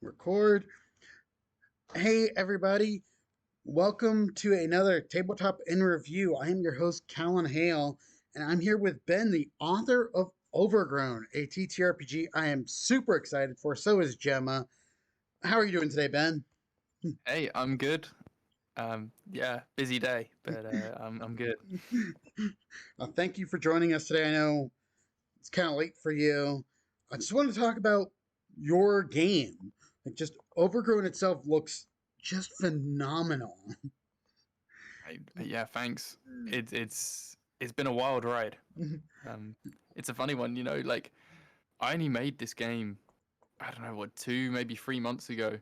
Record. Hey, everybody. Welcome to another Tabletop in Review. I am your host, Callan Hale, and I'm here with Ben, the author of Overgrown, a TTRPG I am super excited for. So is Gemma. How are you doing today, Ben? Hey, I'm good. Yeah, busy day, but I'm good. Thank you for joining us today. I know it's kind of late for you. I just wanted to talk about your game. Like, just Overgrown itself looks just phenomenal. Yeah, thanks. It's been a wild ride. Um, it's a funny one, Like I only made this game, I don't know what, 2 maybe 3 months ago,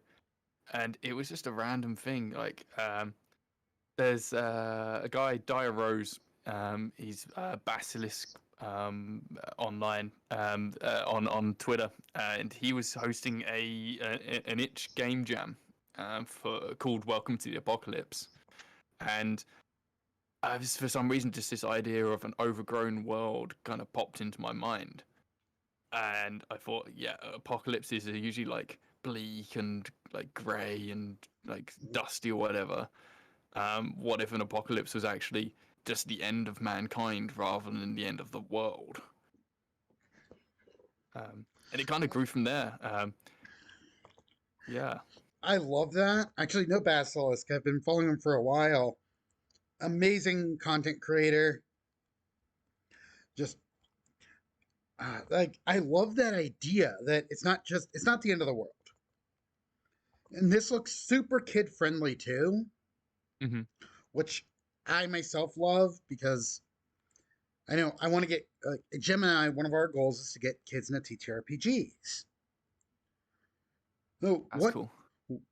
and it was just a random thing. There's a guy, Dire Rose. He's Basilisk online on Twitter, and he was hosting an itch game jam for called Welcome to the Apocalypse, and for some reason just this idea of an overgrown world kind of popped into my mind, and I thought, yeah, apocalypses are usually like bleak and like grey and like dusty or whatever. What if an apocalypse was actually just the end of mankind rather than the end of the world? And it kind of grew from there. Yeah, I love that. Actually, no Basilisk. I've been following him for a while. Amazing content creator. Just like I love that idea that it's not the end of the world. And this looks super kid friendly too, hmm which I myself love because I know I want to get Jim and I. One of our goals is to get kids into TTRPGs. So that's what cool.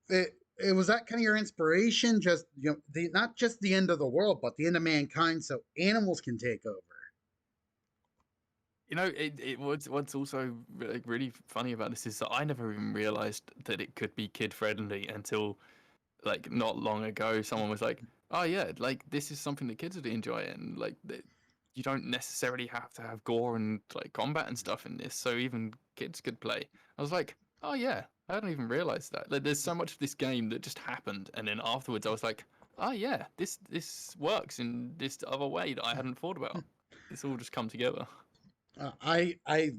it was that kind of your inspiration? Just not just the end of the world, but the end of mankind, so animals can take over. What's also really funny about this is that I never even realized that it could be kid friendly until like not long ago. Someone was like, "Oh yeah, like this is something that kids would enjoy," and you don't necessarily have to have gore and like combat and stuff in this, so even kids could play. I was like, "Oh yeah, I hadn't even realized that." Like, there's so much of this game that just happened, and then afterwards I was like, "Oh yeah, this works in this other way that I hadn't thought about." It's all just come together. I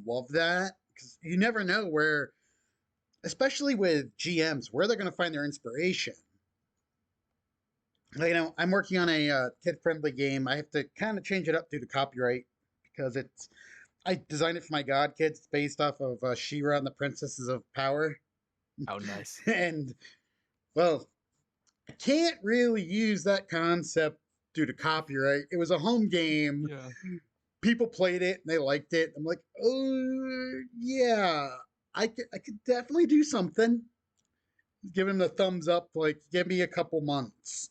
love that because you never know where, especially with GMs, where they're going to find their inspiration. I'm working on a kid friendly game. I have to kind of change it up due to copyright because I designed it for my god kids. It's based off of She-Ra and the Princesses of Power, How nice. and well, I can't really use that concept due to copyright. It was a home game. Yeah. People played it and they liked it. I'm like, oh yeah, I could definitely do something. Give him the thumbs up. Like, give me a couple months.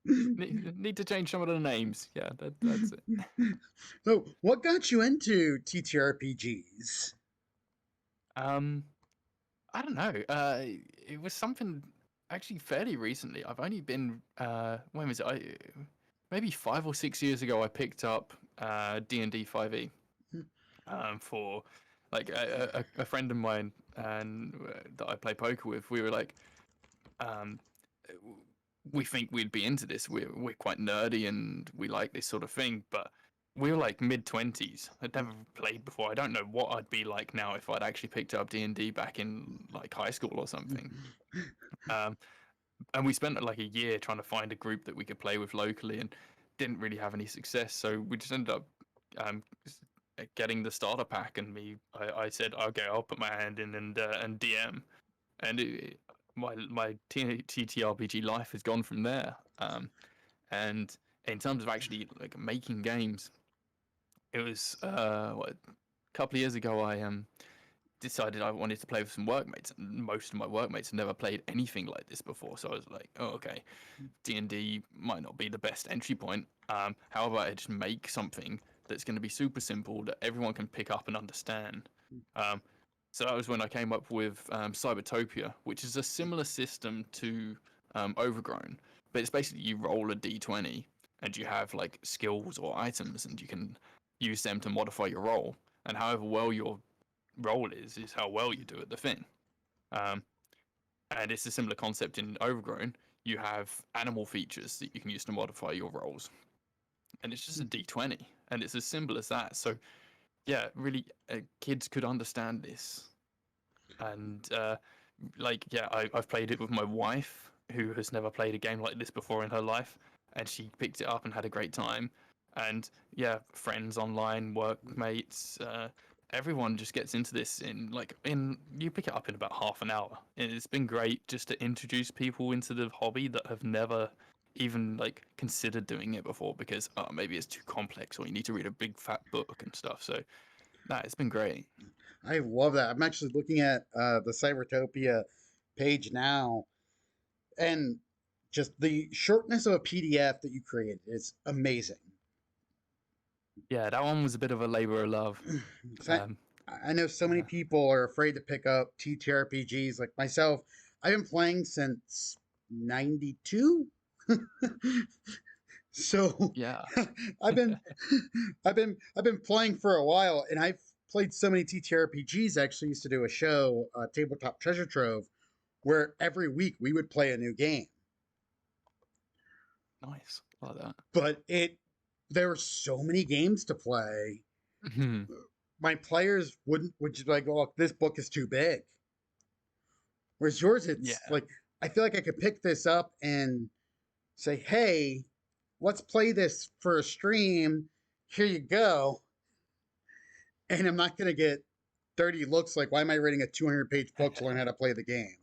Need to change some of the names. Yeah, that's it. So, what got you into TTRPGs? Um, I don't know. It was something actually fairly recently. I've only been when was it? Maybe 5 or 6 years ago. I picked up D&D 5e for like a friend of mine and that I play poker with. We were like, um, we think we'd be into this. We're quite nerdy and we like this sort of thing, but we were like mid 20s. I'd never played before. I don't know what I'd be like now if I'd actually picked up D&D back in like high school or something. Um, and we spent like a year trying to find a group that we could play with locally and didn't really have any success. So we just ended up um, getting the starter pack, and I said, okay, I'll put my hand in and DM, and my TTRPG life has gone from there. And in terms of actually like making games, it was a couple of years ago. I decided I wanted to play with some workmates, and most of my workmates had never played anything like this before. So I was like, oh okay, D&D might not be the best entry point. How about I just make something that's going to be super simple that everyone can pick up and understand? Um, so that was when I came up with Cybertopia, which is a similar system to Overgrown, but it's basically you roll a d20 and you have like skills or items, and you can use them to modify your roll. And however well your roll is how well you do at the thing. Um, and it's a similar concept in Overgrown. You have animal features that you can use to modify your rolls, and it's just a d20, and it's as simple as that. So yeah, really, kids could understand this, and like yeah, I've played it with my wife, who has never played a game like this before in her life, and she picked it up and had a great time. And yeah, friends online, workmates, everyone just gets into this in you pick it up in about half an hour. And it's been great just to introduce people into the hobby that have never even like considered doing it before because maybe it's too complex or you need to read a big fat book and stuff. So it's been great. I love that. I'm actually looking at the Cybertopia page now, and just the shortness of a PDF that you created is amazing. Yeah, that one was a bit of a labor of love. 'Cause Um, I know so many yeah, people are afraid to pick up TTRPGs. Like myself, I've been playing since '92. So yeah, I've been I've been playing for a while, and I've played so many TTRPGs. I actually used to do a show, Tabletop Treasure Trove, where every week we would play a new game. nice, like that. But there were so many games to play. My players would just be like, "Look, this book is too big." Whereas yours, Yeah, it's like I feel like I could pick this up and say, "Hey, let's play this for a stream. Here you go." And I'm not going to get 30 looks like, why am I reading a 200-page book to learn how to play the game?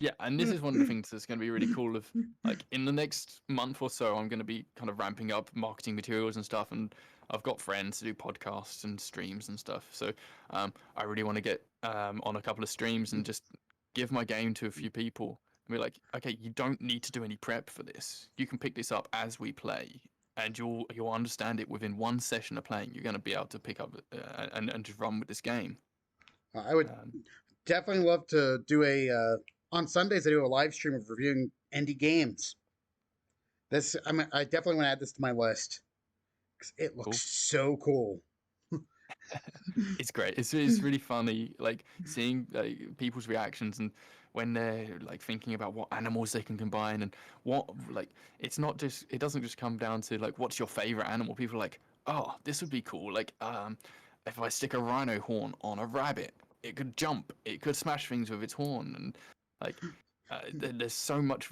yeah, and this is one of the things that's going to be really cool. Of like in the next month or so, I'm going to be kind of ramping up marketing materials and stuff, and I've got friends to do podcasts and streams and stuff. So I really want to get on a couple of streams and just give my game to a few people and be like, okay, you don't need to do any prep for this. You can pick this up as we play, and you'll understand it within one session of playing. You're going to be able to pick up and just run with this game. I would Um, definitely love to do on Sundays, I do a live stream of reviewing indie games. I definitely want to add this to my list because it looks cool. so cool. It's great. It's really funny, like seeing like people's reactions and when they're like thinking about what animals they can combine and what like it doesn't just come down to like what's your favorite animal. People are like, oh, this would be cool. Like if I stick a rhino horn on a rabbit, it could jump. It could smash things with its horn and like there's so much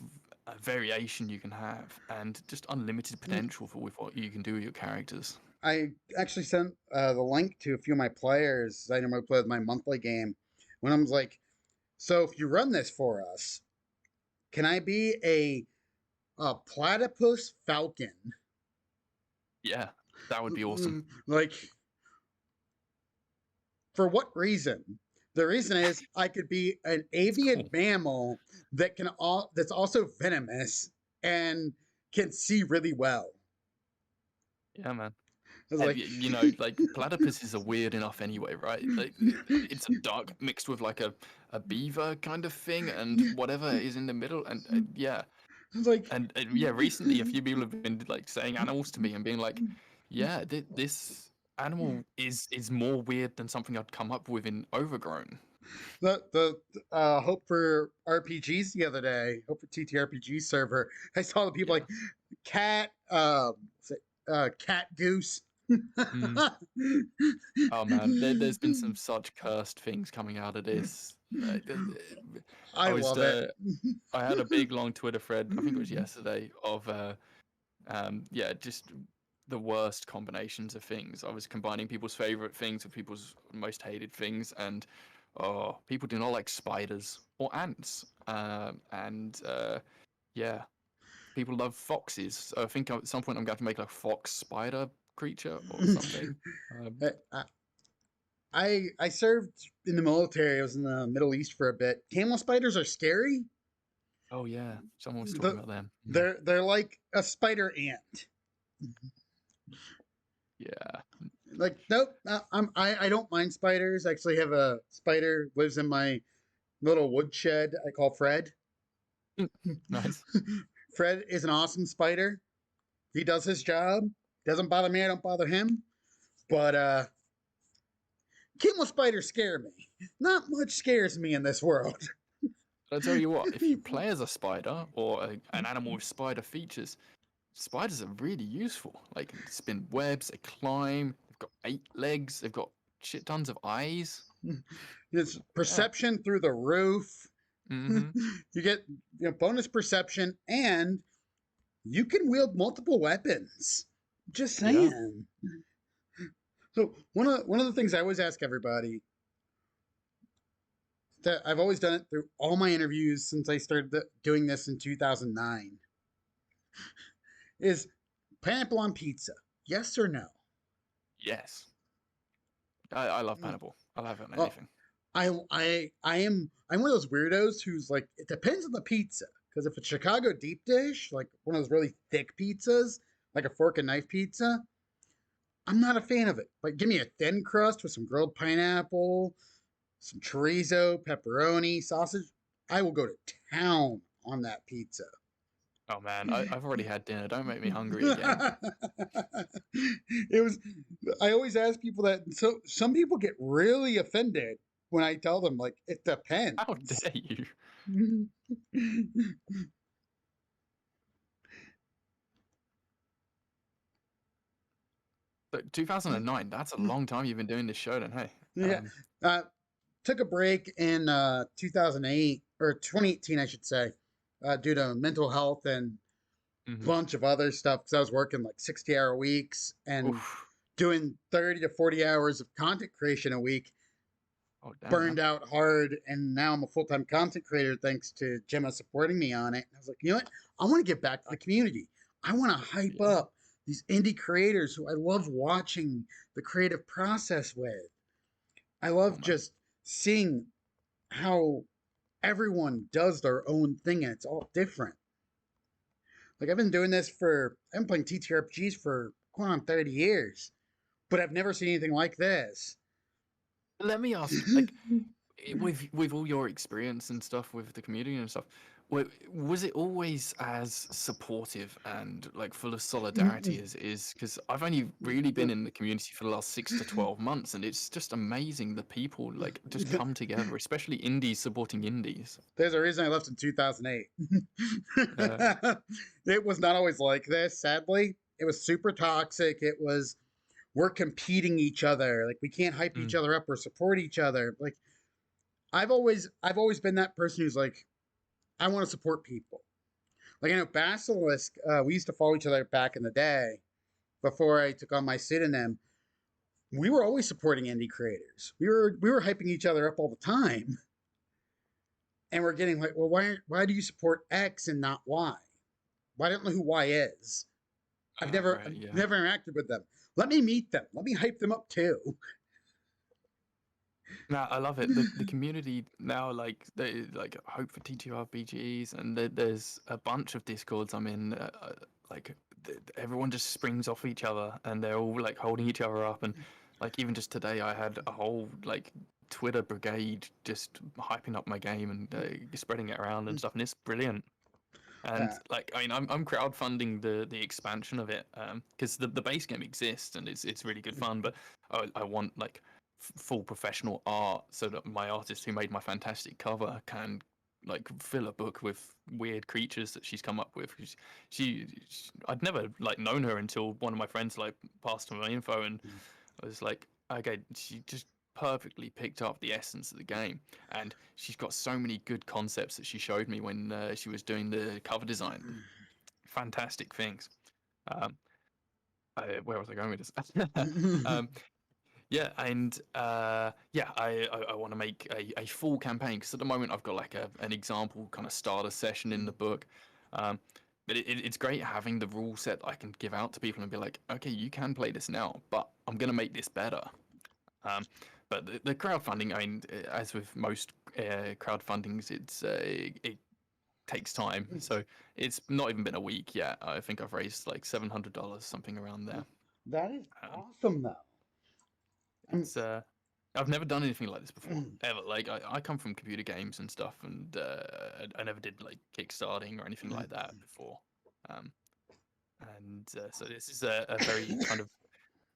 variation you can have and just unlimited potential for with what you can do with your characters. I actually sent the link to a few of my players. I normally play with my monthly game. When I was like, "So if you run this for us, can I be a platypus falcon?" Yeah, that would be awesome. Like, for what reason? The reason is I could be an It's cool. avian mammal that's also venomous and can see really well. Yeah, man. I was And like, like platypuses are weird enough anyway, right? Like it's a duck mixed with like a beaver kind of thing, and whatever is in the middle, and yeah, I was like, and yeah. Recently, a few people have been like saying animals to me and being like, yeah, this animal is more weird than something I'd come up with in Overgrown. the Hope for RPGs the other day, Hope for TTRPG server. I saw the people Yeah. like cat, cat goose. Mm. Oh man, there's been some such cursed things coming out of this. I I was love it. I had a big long Twitter thread, I think it was yesterday, of yeah, just the worst combinations of things. I was combining people's favorite things with people's most hated things, and oh, people do not like spiders or ants. And yeah, people love foxes. So I think at some point I'm going to have to make like a fox spider creature or something. Um, I, I served in the military. I was in the Middle East for a bit. Camel spiders are scary. oh yeah, someone was talking The, about them. Mm, they're like a spider ant. yeah, Like nope, I don't mind spiders. I actually have a spider lives in my little woodshed. I call Fred. nice. Fred is an awesome spider. He does his job. Doesn't bother me. I don't bother him. But camel spiders scare me. not much scares me in this world. But I tell you what, if you play as a spider or an animal with spider features, spiders are really useful. Like, they spin webs, they climb, they've got 8 legs, they've got shit tons of eyes. It's Yeah. perception through the roof. Mm-hmm. You get bonus perception, and you can wield multiple weapons. Just Yeah. saying. So one of the things I always ask everybody, that I've always done it through all my interviews since I started doing this in 2009, is pineapple on pizza. Yes or no? Yes. I love pineapple. I'll have it on Well, anything. I'm one of those weirdos who's like, it depends on the pizza. Because if it's Chicago deep dish, like one of those really thick pizzas, like a fork and knife pizza, I'm not a fan of it. Like, give me a thin crust with some grilled pineapple, some chorizo, pepperoni, sausage. I will go to town on that pizza. Oh man, I've already had dinner. Don't make me hungry again. It was. I always ask people that. So some people get really offended when I tell them, like, it How depends. dare you? But 2009, that's a long time you've been doing this show then, hey. Yeah. Uh, Took a break in 2008 or 2018, I should say, due to mental health and Mhm. bunch of other stuff. Because I was working like 60-hour weeks and Oof. doing 30 to 40 hours of content creation a week. Oh damn, Burned man. out hard, and now I'm a full time content creator thanks to Gemma supporting me on it. And I was like, you know what? I want to get back to the community. I want to hype Yeah. up these indie creators who I love watching the creative process with. I Cool, love man. just seeing how everyone does their own thing and it's all different. Like I've been playing TTRPGs for going on 30 years, but I've never seen anything like this. Let me ask, like, with all your experience and stuff with the community and stuff, was it always as supportive and like full of solidarity as it is? Because I've only really been in the community for the last 6 to 12 months, and it's just amazing the people like just come together, especially indies supporting indies. There's a reason I left in 2008. Uh, It was not always like this, sadly. It was super toxic. It was, we're competing each other. Like we can't hype each mm, other up or support each other. Like I've always been that person who's like, I want to support people. Like I know Basilisk, we used to follow each other back in the day before I took on my pseudonym. We were always supporting indie creators. We were hyping each other up all the time. And we're getting like, well, why do you support X and not Y? Why don't know who Y is? I've never right, I've yeah. never interacted with them. Let me meet them. Let me hype them up too. No, I love it. The community now, like they like Hope for TTRPGs, and there's a bunch of discords I'm in. Like everyone just springs off each other, and they're all like holding each other up. And like even just today, I had a whole like Twitter brigade just hyping up my game and spreading it around and stuff, and it's brilliant. And Uh, like I mean, I'm crowdfunding the expansion of it because the base game exists and it's really good fun, but I want like full professional art so that my artist who made my fantastic cover can like fill a book with weird creatures that she's come up with. 'Cause I'd never like known her until one of my friends like passed me my info, and I was like, okay, she just perfectly picked up the essence of the game, and she's got so many good concepts that she showed me when she was doing the cover design. Fantastic things. Um, where was I going with this? um, yeah, and yeah, I want to make a full campaign because at the moment I've got like an example kind of starter session in the book. Um, but it's great having the rule set I can give out to people and be like, okay, you can play this now, but I'm gonna make this better. Um, but the crowdfunding, I mean, as with most crowdfundings, it takes time. So it's not even been a week yet. I think I've raised like $700, something around there. that is Um, awesome, though. I'm, it's I've never done anything like this before, ever. Like I come from computer games and stuff, and I never did like kickstarting or anything like that before. Um, and so this is a very kind of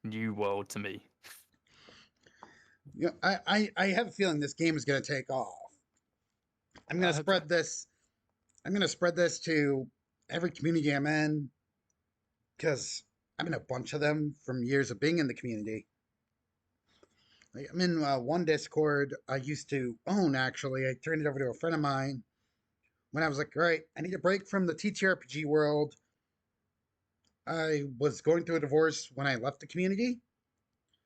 new world to me. I have a feeling this game is going to take off. I'm going I to hope so. spread this. I'm going to spread this to every community I'm in because I'm in a bunch of them from years of being in the community. Like, I'm in one Discord I used to own. Actually, I turned it over to a friend of mine when I was like, "All right, I need a break from the TTRPG world." I was going through a divorce when I left the community,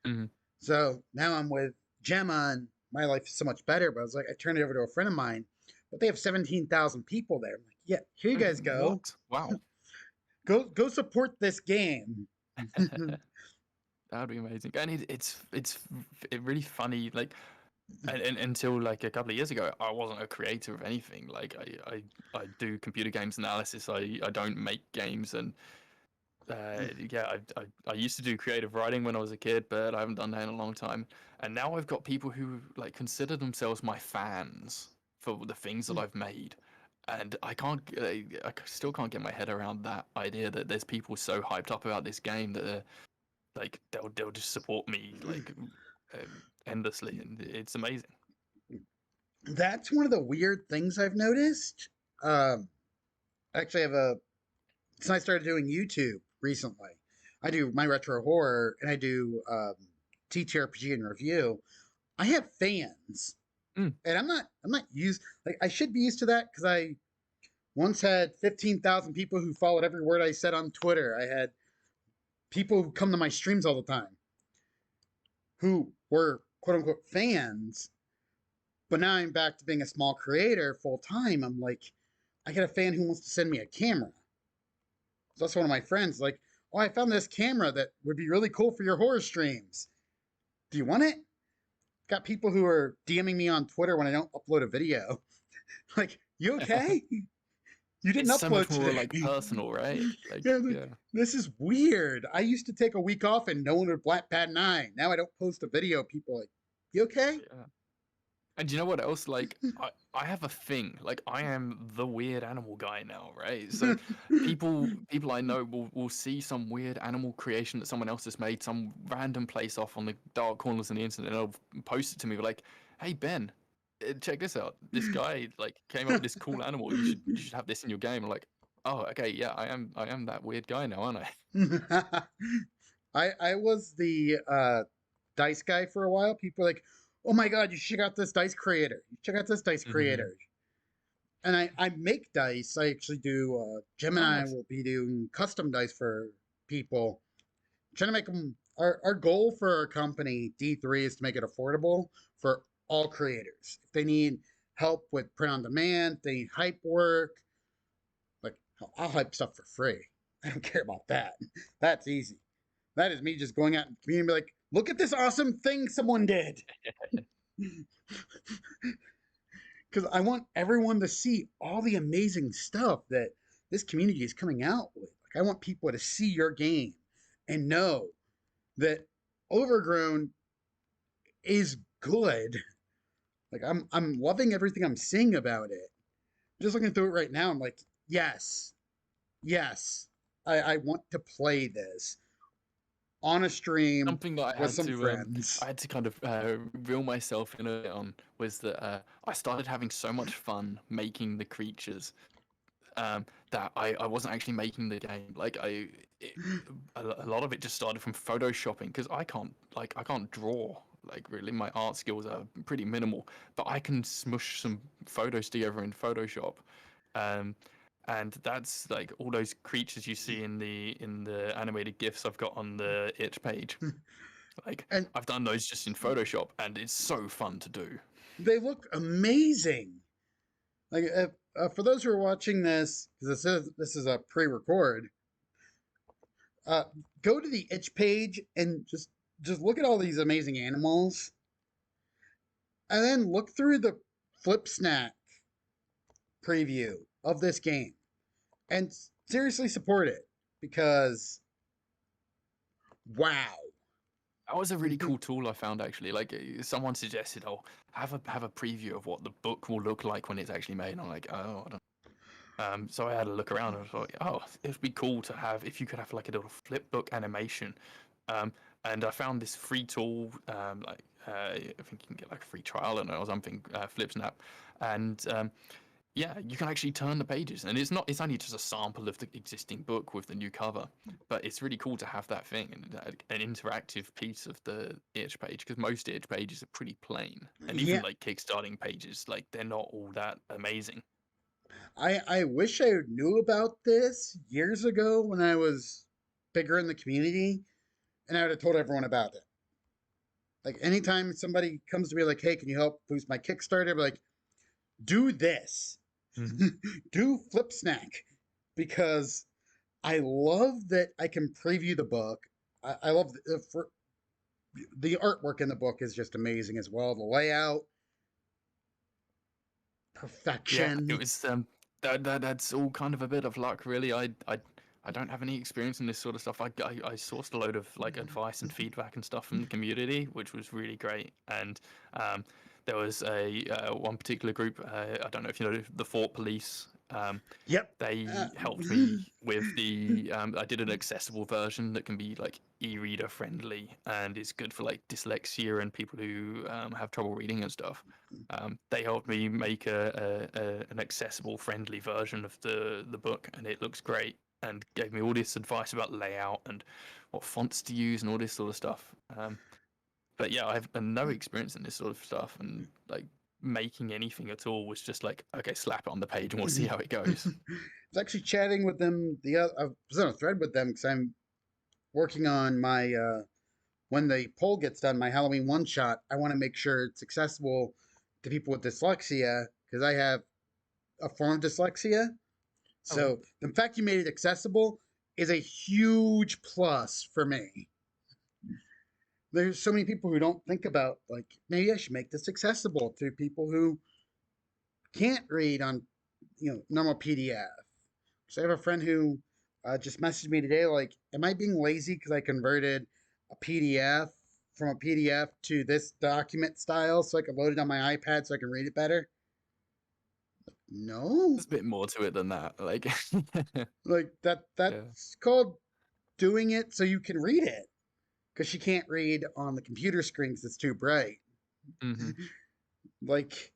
Mhm. so now I'm with Gemma, and my life is so much better. But I was like, I turned it over to a friend of mine, but they have 17,000 people there. I'm like, yeah, here you guys go. What? Wow. Go support this game. That would be amazing. And it's really funny. Like, and until like a couple of years ago, I wasn't a creator of anything. Like, I do computer games analysis. I don't make games, and yeah, I used to do creative writing when I was a kid, but I haven't done that in a long time. And now I've got people who like consider themselves my fans for the things that I've made. And I still can't get my head around that idea that there's people so hyped up about this game that like they'll just support me like endlessly, and it's amazing. That's one of the weird things I've noticed. Um, Actually, I have a since I started doing YouTube recently, I do my retro horror and I do TTRPG and review. I have fans, Mm. and I'm not used like I should be used to that because I once had 15,000 people who followed every word I said on Twitter. I had people who come to my streams all the time who were quote unquote fans, but now I'm back to being a small creator full time. I'm like, I get a fan who wants to send me a camera. So that's one of my friends. Like, oh, I found this camera that would be really cool for your horror streams. Do you want it? Got people who are DMing me on Twitter when I don't upload a video. Like, you okay? You didn't It's so upload much more today. like personal, right? Like, Yeah, like, yeah. this is weird. I used to take a week off and no one would bat an eye. Now I don't post a video. People are like, you okay? Yeah. And do you know what else? Like, I have a thing. Like, I am the weird animal guy now, right? So, people I know will see some weird animal creation that someone else has made, some random place off on the dark corners of the internet, and they'll post it to me like, "Hey Ben, check this out. This guy like came up with this cool animal. You should have this in your game." I'm like, "Oh, okay, yeah, I am that weird guy now, aren't I?" I was the dice guy for a while. People were like, oh my god, you should check out this dice creator. You check out this dice Hmm. creator. And I make dice. I actually do. Jim and Oh, I nice. will be doing custom dice for people. Trying to make them. Our goal for our company D3 is to make it affordable for all creators. If they need help with print on demand, if they need hype work. Like I'll hype stuff for free. I don't care about that. That's easy. That is me just going out in the community and be like, look at this awesome thing someone did. Because I want everyone to see all the amazing stuff that this community is coming out with. Like, I want people to see your game and know that Overgrown is good. Like, I'm loving everything I'm seeing about it. Just looking through it right now, I'm like, yes, yes, I want to play this on a stream Something that with some friends. I had to kind of reel myself in a bit on was that I started having so much fun making the creatures that I wasn't actually making the game. Like a lot of it just started from photoshopping because I can't draw. Like really, my art skills are pretty minimal, but I can smush some photos together in Photoshop. Um, and that's like all those creatures you see in the animated gifs I've got on the itch page. Like And I've done those just in Photoshop, and it's so fun to do. they look amazing. Like for those who are watching this, because this is a pre-record, uh, go to the itch page and just look at all these amazing animals, and then look through the Flip Snack preview of this game, and seriously support it because wow. That was a really cool tool I found actually. Like someone suggested, "Oh, have a preview of what the book will look like when it's actually made." And I'm like, "Oh, I don't." So I had a look around and I thought, "Oh, it would be cool to have if you could have like a little flip book animation." Um, and I found this free tool, I think you can get like a free trial on it or something, FlipSnap, and yeah, you can actually turn the pages, and it's only just a sample of the existing book with the new cover, but it's really cool to have that thing and an interactive piece of the itch page, because most itch pages are pretty plain, and even Yeah, like kickstarting pages, like they're not all that amazing. I wish I knew about this years ago when I was bigger in the community, and I would have told everyone about it. Like anytime somebody comes to me like, "Hey, can you help boost my Kickstarter?" I'm like, "Do this, Hmm. do Flip Snack," because I love that I can preview the book. I love the artwork in the book is just amazing as well. The layout, Yeah, it perfection. was that's all kind of a bit of luck, really. I don't have any experience in this sort of stuff. I sourced a load of like advice and feedback and stuff from the community, which was really great. And um, there was a one particular group. I don't know if you know the Fort Police. Yep. Uh, They helped me with the. I did an accessible version that can be like e-reader friendly and is good for like dyslexia and people who have trouble reading and stuff. They helped me make an accessible, friendly version of the book, and it looks great. And gave me all this advice about layout and what fonts to use and all this sort of stuff. But yeah, I have no experience in this sort of stuff, and like making anything at all was just like, okay, slap it on the page and we'll see how it I goes. was actually chatting with them. I was on a thread with them because I'm working on my when the poll gets done, my Halloween one shot. I want to make sure it's accessible to people with dyslexia because I have a form of dyslexia. Oh yeah. So the fact you made it accessible is a huge plus for me. There's so many people who don't think about like maybe I should make this accessible to people who can't read on normal PDF. So I have a friend who just messaged me today like, "Am I being lazy because I converted a PDF from a PDF to this document style so I can load it on my iPad so I can read it better?" No, There's a bit more to it than that. Like, like yeah. that's called doing it so you can read it because she can't read on the computer screen because it's too bright. Hmm. Like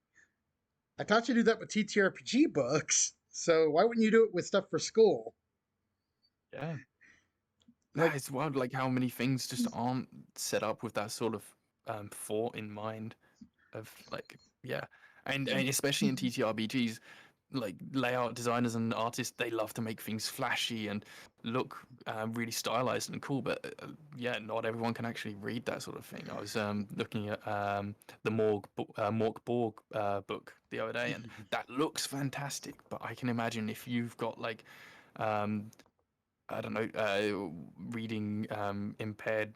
I taught you to do that with TTRPG books, so why wouldn't you do it with stuff for school? Yeah. Nah, Like, it's wild, like how many things just aren't set up with that sort of thought in mind of like, yeah, and especially in TTRPGs, like layout designers and artists, they love to make things flashy and look really stylized and cool. But yeah, not everyone can actually read that sort of thing. I was looking at the Mork Borg book the other day, and that looks fantastic. But I can imagine if you've got like um, I don't know, reading impaired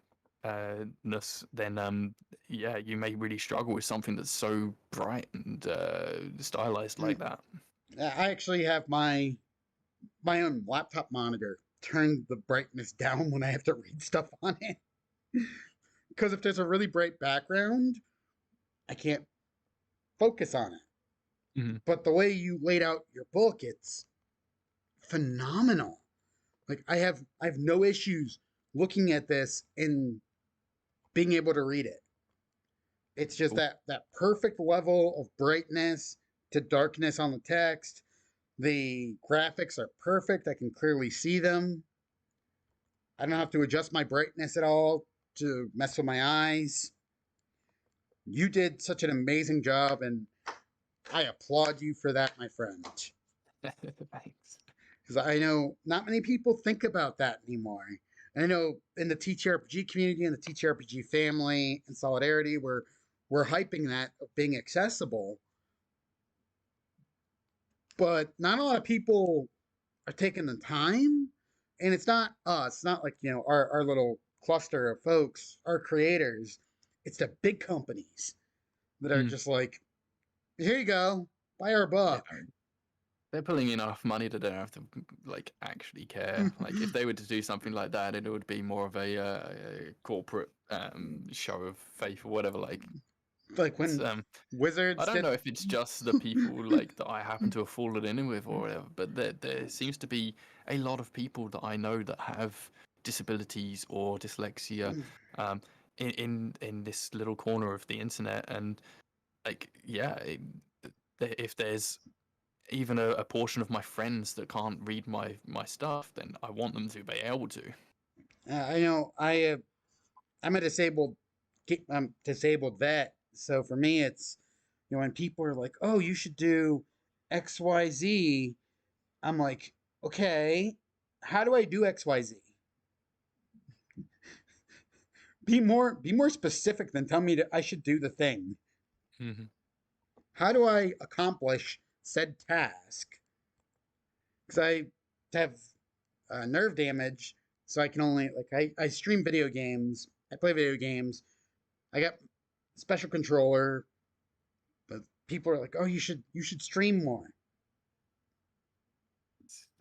ness, then yeah, you may really struggle with something that's so bright and stylized like that. I actually have my own laptop monitor turn the brightness down when I have to read stuff on it. Because if there's a really bright background, I can't focus on it. Hmm. But the way you laid out your book, it's phenomenal. Like I have no issues looking at this and being able to read it. It's just Cool. that perfect level of brightness to darkness on the text. The graphics are perfect. I can clearly see them. I don't have to adjust my brightness at all to mess with my eyes. You did such an amazing job, and I applaud you for that, my friend. Thanks. Because I know not many people think about that anymore. And I know in the TTRPG community and the TTRPG family and solidarity, we're hyping that of being accessible, but not a lot of people are taking the time. And it's not us, it's not like our little cluster of folks, our creators. It's the big companies that are Mm. just like, here you go, buy our Yeah, book. they're pulling enough money that they don't have to like actually care. Like if they were to do something like that, it would be more of a corporate show of faith or whatever. Like Like it's when I Wizards don't did. know if it's just the people like that I happen to have fallen in with or whatever, but there seems to be a lot of people that I know that have disabilities or dyslexia um, in this little corner of the internet. And like, yeah, if there's even a portion of my friends that can't read my stuff, then I want them to be able to. I know I'm a disabled vet, so for me it's when people are like, "Oh, you should do XYZ," I'm like, "Okay, how do I do XYZ? Be more specific than tell me that I should do the thing. Hmm. How do I accomplish said task?" Because I have nerve damage, so I can only I stream video games, I play video games, I got special controller, but people are like, "Oh, you should stream more."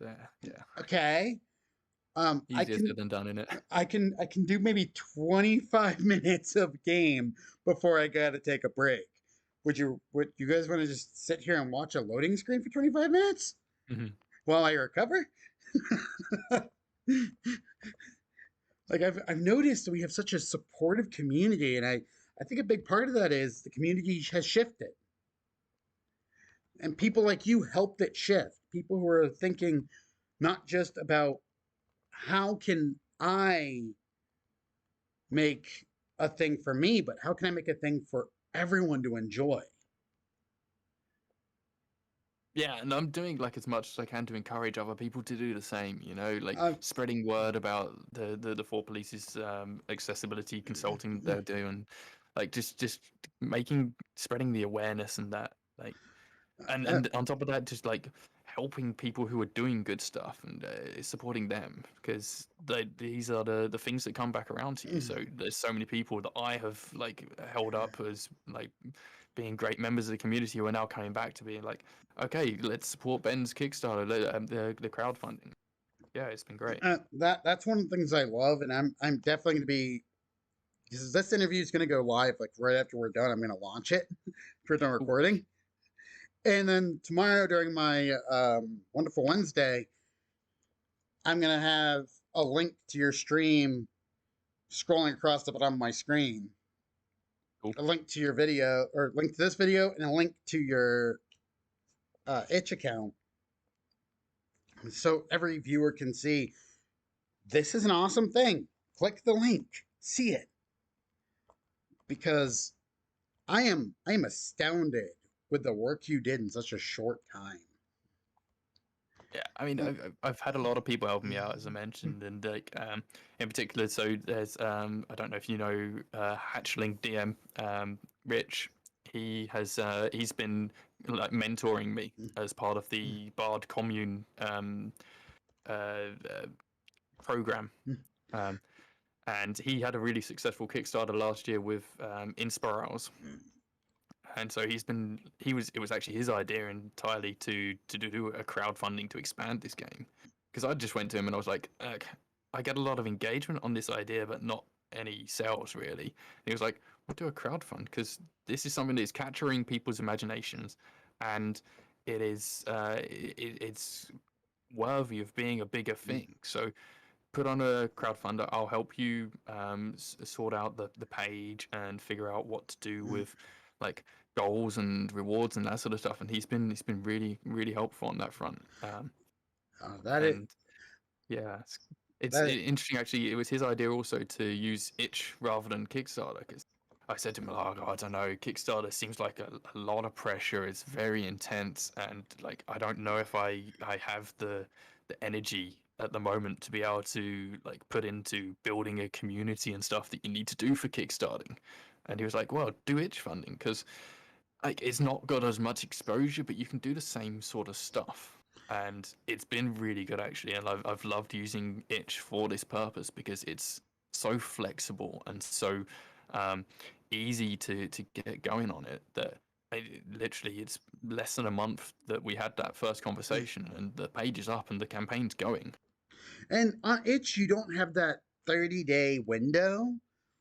Yeah, Okay, I easier can said than done in it. I can do maybe 25 minutes of game before I gotta take a break. Would you guys want to just sit here and watch a loading screen for 25 minutes Hmm. while I recover? Like I've noticed we have such a supportive community, and I think a big part of that is the community has shifted, and people like you helped it shift. People who are thinking not just about how can I make a thing for me, but how can I make a thing for everyone to enjoy? Yeah, and I'm doing like as much as I can to encourage other people to do the same. Like Uh, spreading word about the Four Police's accessibility consulting they're doing, like just making spreading the awareness and that like uh, and on top of that, just like helping people who are doing good stuff and supporting them because these are the things that come back around to you. So there's so many people that I have like held up as like being great members of the community who are now coming back to being like, okay, let's support Ben's Kickstarter, the crowdfunding. Yeah, it's been great. that's one of the things I love, and I'm definitely going to be because this interview is going to go live like right after we're done. I'm going to launch it for the Cool. recording, and then tomorrow during my wonderful Wednesday, I'm going to have a link to your stream scrolling across the bottom of my screen, Cool. a link to your video or link to this video, and a link to your itch account, so every viewer can see this is an awesome thing. Click the link, see it, because I am astounded with the work you did in such a short time. Yeah, I mean, I've had a lot of people helping me out, as I mentioned, and like in particular, so there's I don't know if you know Hatchling DM Rich. He's been like mentoring me as part of the Bard Commune uh, program, um, and he had a really successful Kickstarter last year with Inspirals, and so it was actually his idea entirely to do a crowdfunding to expand this game because I just went to him and I was like, I get a lot of engagement on this idea but not any sales really. And he was like, we'll do a crowdfund because this is something that is capturing people's imaginations and it's worthy of being a bigger thing. So put on a crowdfunder. I'll help you sort out the page and figure out what to do with like goals and rewards and that sort of stuff. And he's been really helpful on that front. That is And yeah, it's that. interesting actually. It was his idea also to use Itch rather than Kickstarter because I said to him, "Oh, I don't know. Kickstarter seems like a lot of pressure. It's very intense, and like I don't know if I have the energy at the moment to be able to like put into building a community and stuff that you need to do for kickstarting." And he was like, "Well, do itch funding because like it's not got as much exposure, but you can do the same sort of stuff." And it's been really good actually, and I've loved using itch for this purpose because it's so flexible and so um, easy to get going on it that literally it's less than a month that we had that first conversation and the page is up and the campaign's going. And on itch you don't have that 30-day window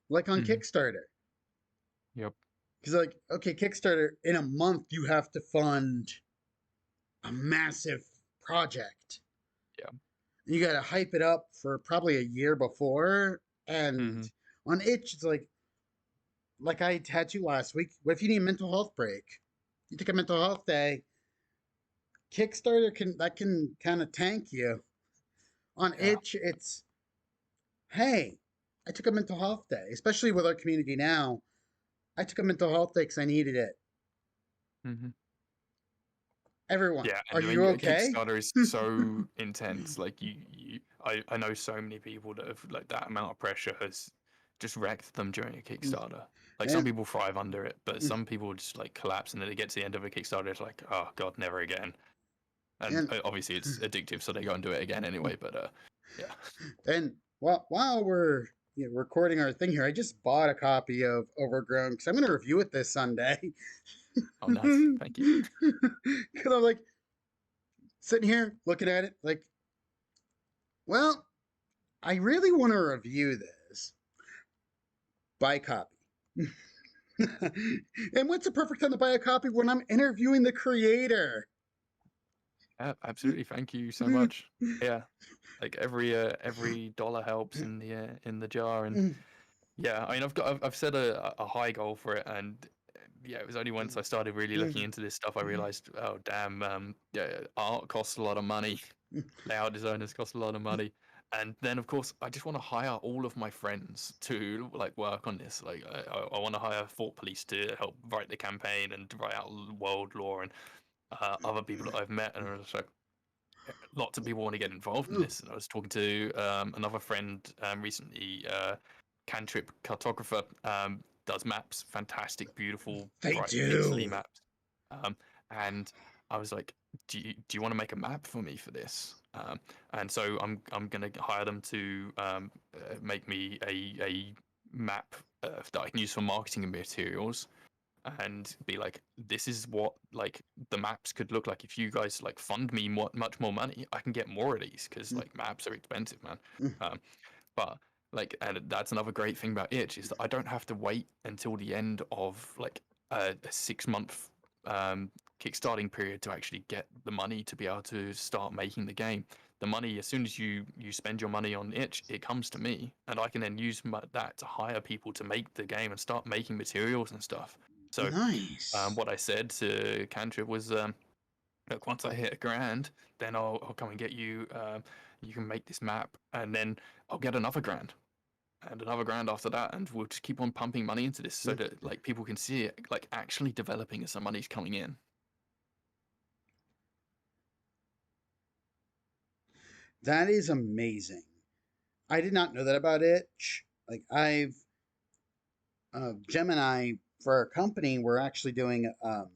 like on Mm. Kickstarter. Yep. Because like, okay, Kickstarter, in a month you have to fund a massive project. Yeah. You got to hype it up for probably a year before. And Hmm. on itch, it's like I had you last week. What if you need a mental health break? You take a mental health day. Kickstarter can kind of tank you. On Yeah. itch, it's hey, I took a mental health day, especially with our community now. I took a mental health day because I needed it. Hmm. Everyone, Yeah, are and I you mean, okay? Kickstarter is so intense. Like I know so many people that have like that amount of pressure has just wrecked them during a Kickstarter. Like some and people thrive under it, but some people just like collapse and then they get to the end of a Kickstarter. It's like, oh God, never again. And and obviously it's addictive, so they go and do it again anyway. But yeah. and while we're recording our thing here, I just bought a copy of Overgrown because I'm going to review it this Sunday. Oh, nice. Because Thank you. I'm like sitting here looking at it, like, well, I really want to review this. Buy a copy. And what's the perfect time to buy a copy when I'm interviewing the creator? Yeah, absolutely. Thank you so much. Yeah, like every dollar helps in the jar, and yeah, I mean, I've set a high goal for it, and yeah, it was only once I started really looking into this stuff I realized, oh damn, yeah, art costs a lot of money, layout designers cost a lot of money, and then of course I just want to hire all of my friends to like work on this. Like I want to hire Fort Police to help write the campaign and to write out world lore and other people that I've met, and I was like, lots of people want to get involved in this. And I was talking to another friend recently, Cantrip cartographer, does maps, fantastic, beautiful, They bright pixely do. maps. Um, and I was like, do you want to make a map for me for this? And so I'm gonna hire them to make me a map that I can use for marketing and materials and be like, this is what like the maps could look like if you guys like fund me much more money. I can get more of these because like maps are expensive, man. Um, but like, and that's another great thing about itch is that I don't have to wait until the end of like a 6 month um, kickstarting period to actually get the money to be able to start making the game. The money, as soon as you spend your money on itch, it comes to me, and I can then use that to hire people to make the game and start making materials and stuff. So Nice. what I said to Cantrip was, look, once I hit 1 grand, then I'll come and get you. You can make this map, and then I'll get another grand and another grand after that, and we'll just keep on pumping money into this so that like people can see it like actually developing as some money's coming in. That is amazing. I did not know that about itch. Like I've Gemini for our company, we're actually doing like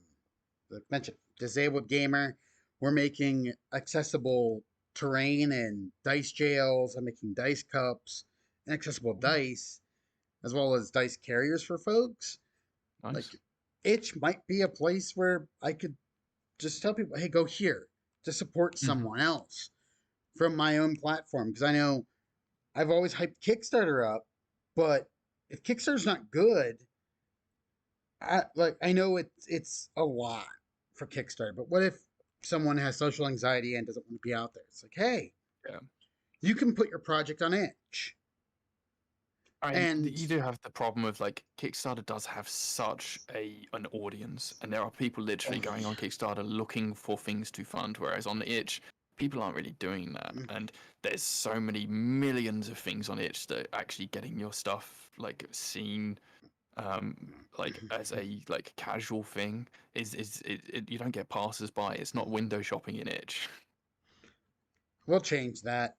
I mentioned disabled gamer. We're making accessible terrain and dice jails. I'm making dice cups and accessible Ooh, dice, as well as dice carriers for folks. Like nice. itch might be a place where I could just tell people, hey, go here to support Hmm. someone else from my own platform. Because I know I've always hyped Kickstarter up, but if Kickstarter's not good, I know it's a lot for Kickstarter, but what if someone has social anxiety and doesn't want to be out there? It's like, hey, Yeah. you can put your project on itch, I mean, and you do have the problem of like Kickstarter does have such an audience, and there are people literally oh going on Kickstarter looking for things to fund, whereas on itch, people aren't really doing that. yeah, And there's so many millions of things on itch that actually getting your stuff like seen um like as a like casual thing you don't get passers by. It's not window shopping in itch. we'll change that.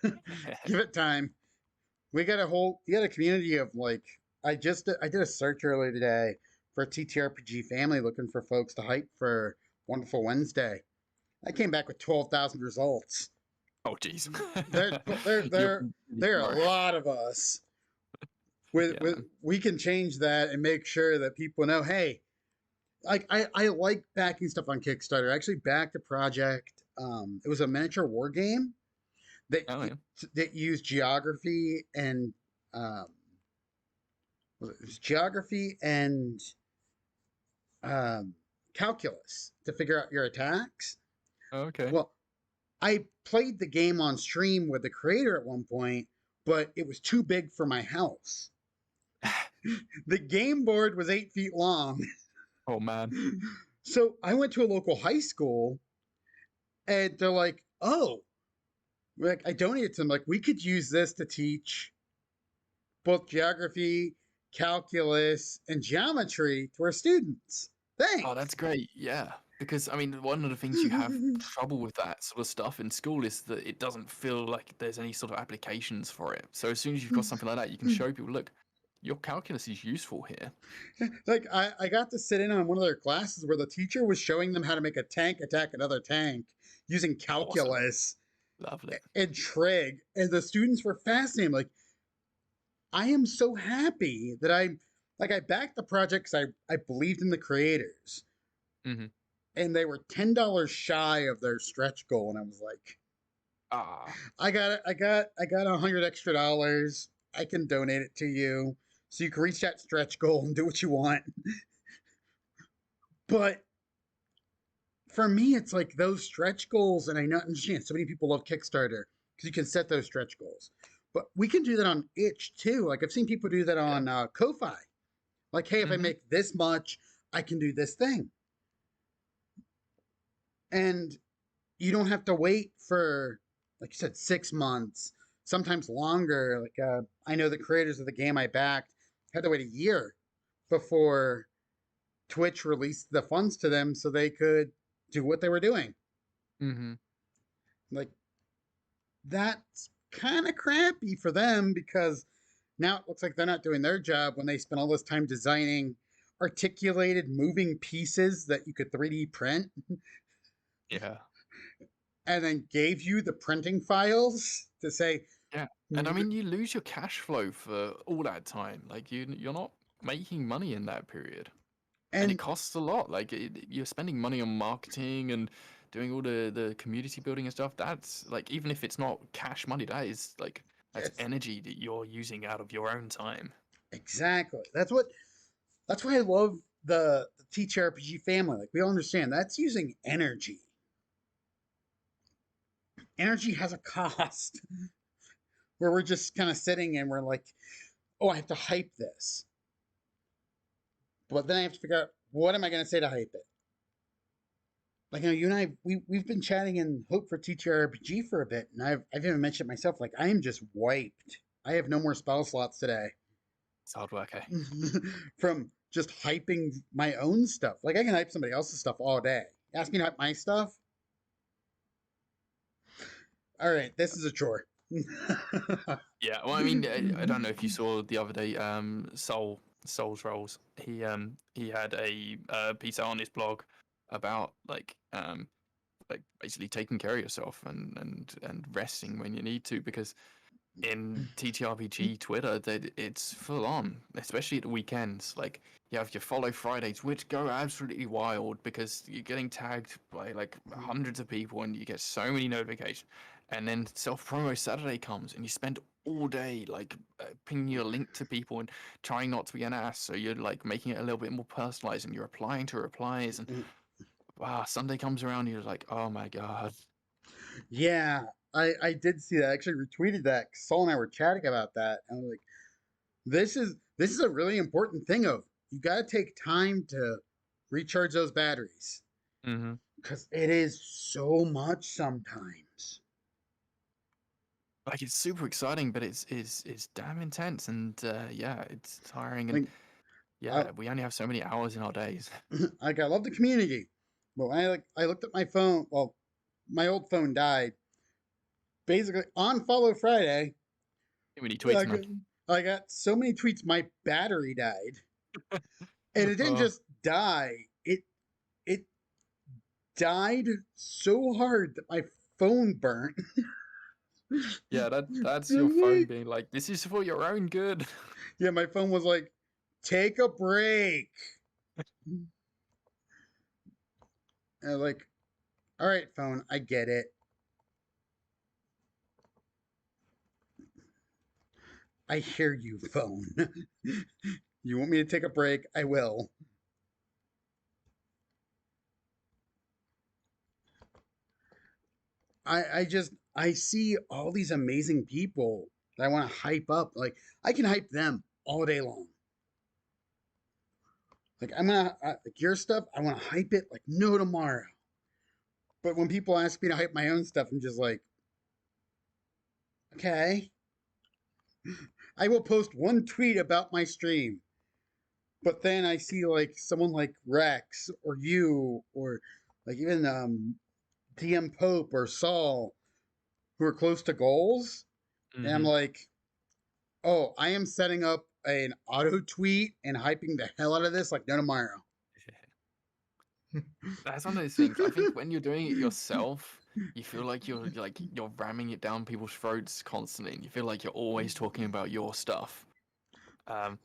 Give it time. You got a community of like I did a search earlier today for a TTRPG family looking for folks to hype for Wonderful Wednesday. I came back with 12,000 results. Oh jeez. There, there, You're there, really there are a smart. lot of us. Yeah, With man. we can change that and make sure that people know. Hey, like I like backing stuff on Kickstarter. I actually backed a project. It was a miniature war game that Oh yeah. that used geography and um, it was geography and um, calculus to figure out your attacks. Okay. Well, I played the game on stream with the creator at one point, but it was too big for my house. The game board was 8 feet long. Oh man. So I went to a local high school and they're like, oh, like I donated to them, like we could use this to teach both geography, calculus, and geometry to our students. Oh, that's Thanks. great. Yeah. Because I mean, one of the things you have trouble with that sort of stuff in school is that it doesn't feel like there's any sort of applications for it. So as soon as you've got something like that, you can show people, look, your calculus is useful here. Like I got to sit in on one of their classes where the teacher was showing them how to make a tank attack another tank using Awesome. calculus Loved it. and trig, and the students were fascinated. Like I am so happy that I backed the project because I believed in the creators, Hmm. and they were $10 shy of their stretch goal, and I was like, Ah, I got $100 extra. I can donate it to you so you can reach that stretch goal and do what you want. But for me, it's like those stretch goals, and I not understand so many people love Kickstarter because you can set those stretch goals. But we can do that on Itch too. Like I've seen people do that yeah. on Ko-fi. Like, hey, if I Hmm. make this much, I can do this thing, and you don't have to wait for, like you said, 6 months, sometimes longer. Like I know the creators of the game I backed had to wait a year before Twitch released the funds to them so they could do what they were doing. Hmm. Like that's kind of crappy for them because now it looks like they're not doing their job when they spent all this time designing articulated moving pieces that you could 3D print Yeah. and then gave you the printing files to say, Yeah. And I mean, you lose your cash flow for all that time. Like you're not making money in that period. And it and costs a lot. Like you're spending money on marketing and doing all the community building and stuff. That's like even if it's not cash money, that is like that's it's energy that you're using out of your own time. exactly that's why I love the TTRPG family. Like we all understand that's using energy. Energy has a cost where we're just kind of sitting and we're like, oh, I have to hype this. But then I have to figure out what am I going to say to hype it. Like you and we've been chatting in Hope for TTRPG for a bit, and I've even mentioned it myself. Like I am just wiped. I have no more spell slots today It's hard work, eh? from just hyping my own stuff. Like I can hype somebody else's stuff all day. Ask me to hype my stuff. All right, this is a chore. Yeah. Well, I mean, I don't know if you saw the other day, Souls Rolls. He had a piece out on his blog about like basically taking care of yourself and resting when you need to because in TTRPG Twitter that it's full on, especially at the weekends. Like you have your follow Fridays, which go absolutely wild because you're getting tagged by like hundreds of people and you get so many notifications. And then self promo Saturday comes and you spend all day like pinging your link to people and trying not to be an ass. So you're like making it a little bit more personalized and you're replying to replies. And wow, Sunday comes around, and you're like, oh my god. Yeah, I did see that. I actually retweeted that. Saul and I were chatting about that, and I was like, this is a really important thing. Of you got to take time to recharge those batteries Hmm. because it is so much sometimes. Like it's super exciting, but it's damn intense, and yeah, it's tiring, and Like I yeah, we only have so many hours in our days. like I love the community, but when I looked at my phone, well, my old phone died basically on Follow Friday. Too many tweets, I man. got, I got so many tweets, my battery died, and it didn't Oh, just die. It died so hard that my phone burnt. yeah, that's your phone being like, this is for your own good. Yeah, my phone was like, take a break. And like, all right, phone, I get it. I hear you, phone. You want me to take a break? I will. I see all these amazing people that I want to hype up. Like I can hype them all day long. Like like your stuff. I want to hype it like no tomorrow. But when people ask me to hype my own stuff, I'm just like, okay. I will post one tweet about my stream, but then I see like someone like Rex or you or like even DM Pope or Saul who are close to goals, and I'm Hmm. like, oh, I am setting up an auto tweet and hyping the hell out of this like no tomorrow. That's one of those things. I think when you're doing it yourself, you feel like you're ramming it down people's throats constantly, and you feel like you're always talking about your stuff. Um,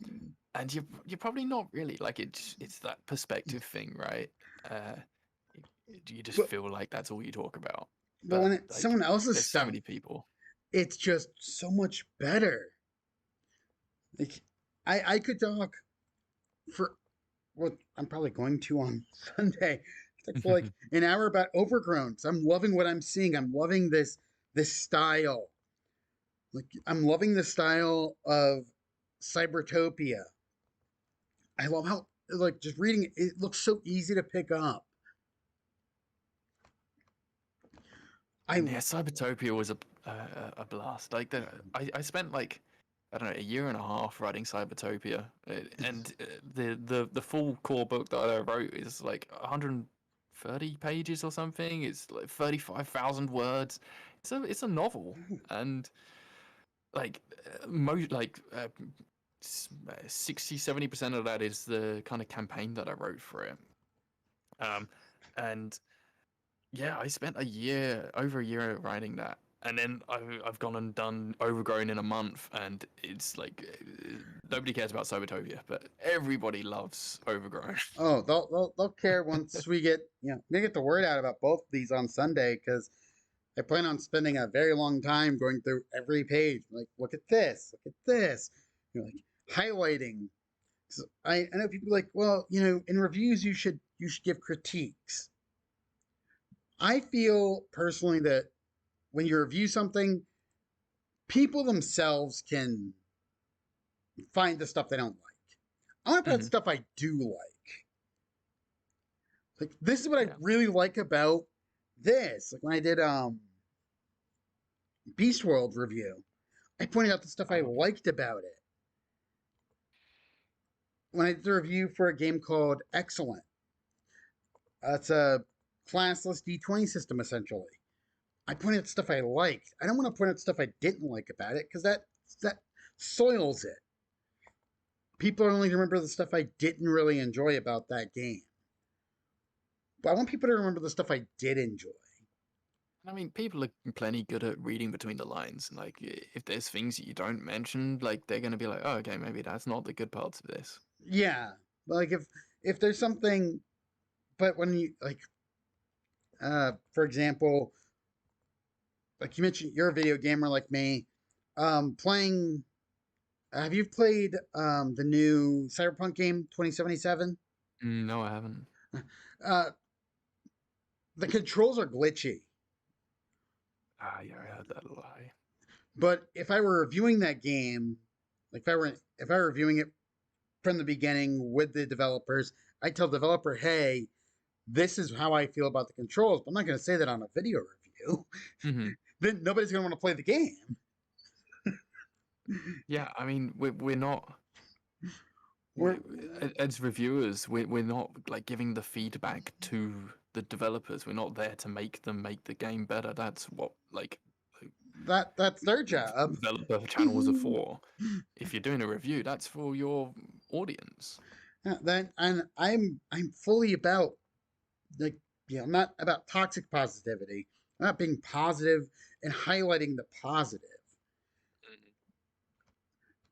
and you're probably not really like it's that perspective thing, right? Uh, you just but feel like that's all you talk about. but But when it's like, someone else's there's so stuff, many people. it's just so much better. Like I could talk for what I'm probably going to on Sunday. It's like for like an hour about Overgrown. So I'm loving what I'm seeing. I'm loving this style. Like I'm loving the style of Cybertopia. I love how like just reading it, it looks so easy to pick up. I Yeah, Cybertopia was a blast. Like I spent like I don't know a year and a half writing Cybertopia, and the full core book that I wrote is like 130 pages or something. It's like 35,000 words. It's a novel, and like most like 60-70% of that is the kind of campaign that I wrote for it. Um, and yeah, I spent over a year writing that, and then I've gone and done Overgrown in a month, and it's like nobody cares about Cybertopia, but everybody loves Overgrown. oh they'll care once we get we get the word out about both of these on Sunday because I plan on spending a very long time going through every page. Like, look at this, look at this. Like highlighting. So I know people are like, well, in reviews you should give critiques. I feel personally that when you review something, people themselves can find the stuff they don't like. I want to put out Hmm. stuff I do like. Like this is what I Yeah. really like about this. Like when I did Beast World review, I pointed out the stuff I Oh, okay. liked about it. When I did the review for a game called Excellent, it's a classless D20 system essentially. I pointed out stuff I liked. I don't want to point out stuff I didn't like about it because that soils it. People only remember the stuff I didn't really enjoy about that game. But I want people to remember the stuff I did enjoy. I mean, people are plenty good at reading between the lines. Like, if there's things that you don't mention, like they're gonna be like, "Oh, okay, maybe that's not the good parts of this." Yeah, like if there's something, but when you like, for example, like you mentioned, you're a video gamer like me. Playing. Have you played the new Cyberpunk game 2077? No, I haven't. Uh, the controls are glitchy. Ah, yeah, I heard that a lie. But if I were reviewing that game, like if I were reviewing it from the beginning with the developers, I tell the developer, hey, this is how I feel about the controls. But I'm not going to say that on a video review. Hmm. Then nobody's going to want to play the game. Yeah, I mean, we're not. We're As reviewers, we're not like giving the feedback to the developers. We're not there to make them make the game better. That's what like, that's their job. developer channels are for. If you're doing a review, that's for your audience. Then and I'm fully about like I'm not about toxic positivity. I'm not being positive and highlighting the positive.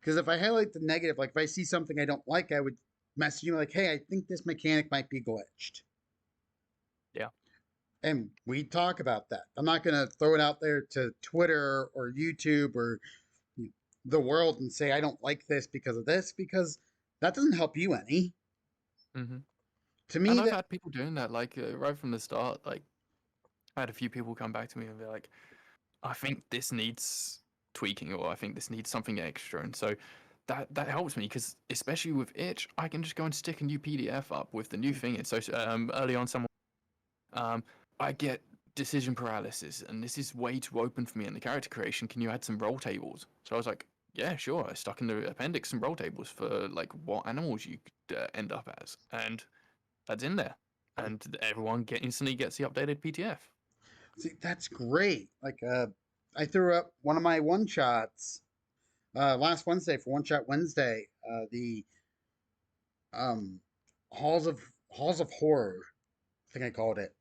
Because if I highlight the negative, like if I see something I don't like, I would message you like, "Hey, I think this mechanic might be glitched," Yeah. and we talk about that. I'm not going to throw it out there to Twitter or YouTube or the world and say I don't like this because that doesn't help you any. Hmm. To And me, I've that had people doing that, like right from the start. Like I had a few people come back to me and be like, I think this needs tweaking, or I think this needs something extra. And so that helps me because, especially with itch, I can just go and stick a new PDF up with the new thing. And so early on, someone um, I get decision paralysis, and this is way too open for me in the character creation. Can you add some roll tables? So I was like, yeah, sure. I stuck in the appendix some roll tables for like what animals you could end up as, and that's in there. And everyone instantly gets the updated PTF. See, that's great. Like, I threw up one of my one shots last Wednesday for One Shot Wednesday. The um, Halls of Halls of Horror, I think I called it.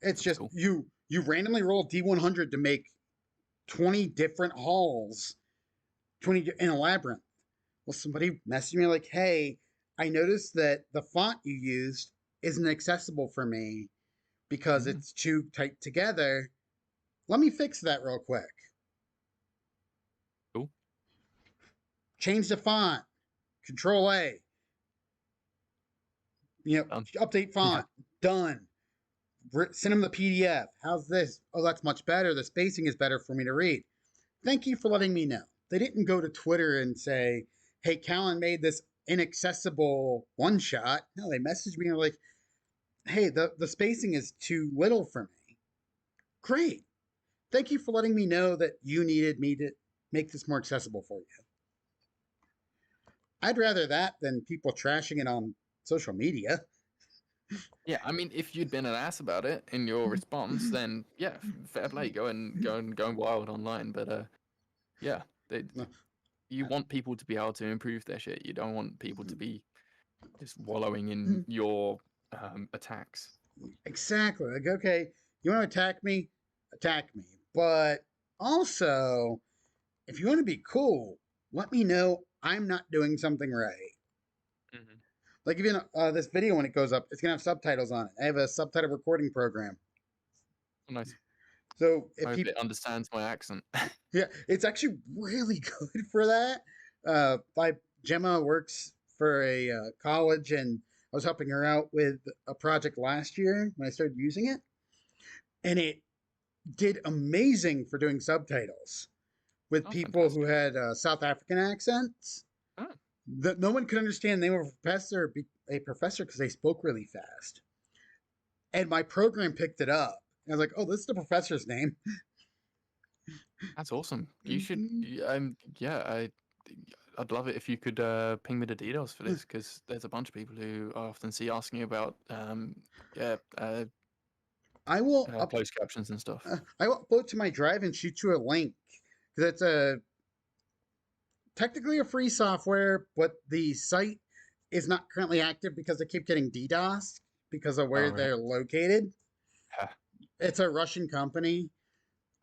It's That's just cool. you randomly roll D100 to make 20 different halls, 20 in a labyrinth. Well, somebody messaged me like, "Hey, I noticed that the font you used isn't accessible for me because Mm, it's too tight together. Let me fix that real quick. cool. Change the font. Control A. Done. Update Yeah. font. Done. Send them the PDF. How's this? Oh, that's much better. The spacing is better for me to read. Thank you for letting me know. They didn't go to Twitter and say, "Hey, Callan made this inaccessible one shot." No, they messaged me and were like, "Hey, the spacing is too little for me." Great. Thank you for letting me know that you needed me to make this more accessible for you. I'd rather that than people trashing it on social media. Yeah, I mean, if you'd been an ass about it in your response, then yeah, fair play, going wild online. But yeah, you want people to be able to improve their shit. You don't want people to be just wallowing in your attacks. Exactly. Like, okay, you want to attack me? Attack me. But also, if you want to be cool, let me know I'm not doing something right. Mm-hmm. Like even this video when it goes up, it's gonna have subtitles on it. I have a subtitle recording program, Nice. so I if hope people, it understands my accent. yeah, it's actually really good for that. My Gemma works for a college, and I was helping her out with a project last year when I started using it, and it did amazing for doing subtitles with Oh, people who fantastic. had South African accents. Oh, That no one could understand the name of a professor because they spoke really fast. And my program picked it up. And I was like, "Oh, this is the professor's name." that's awesome. You should, yeah, I'd love it if you could ping me the details for this because there's a bunch of people who I often see asking about, yeah, I will up, closed captions and stuff. I will upload to my drive and shoot you a link because it's a technically a free software, but the site is not currently active because they keep getting DDoS because of Oh, where right. they're located. Ha, It's a Russian company.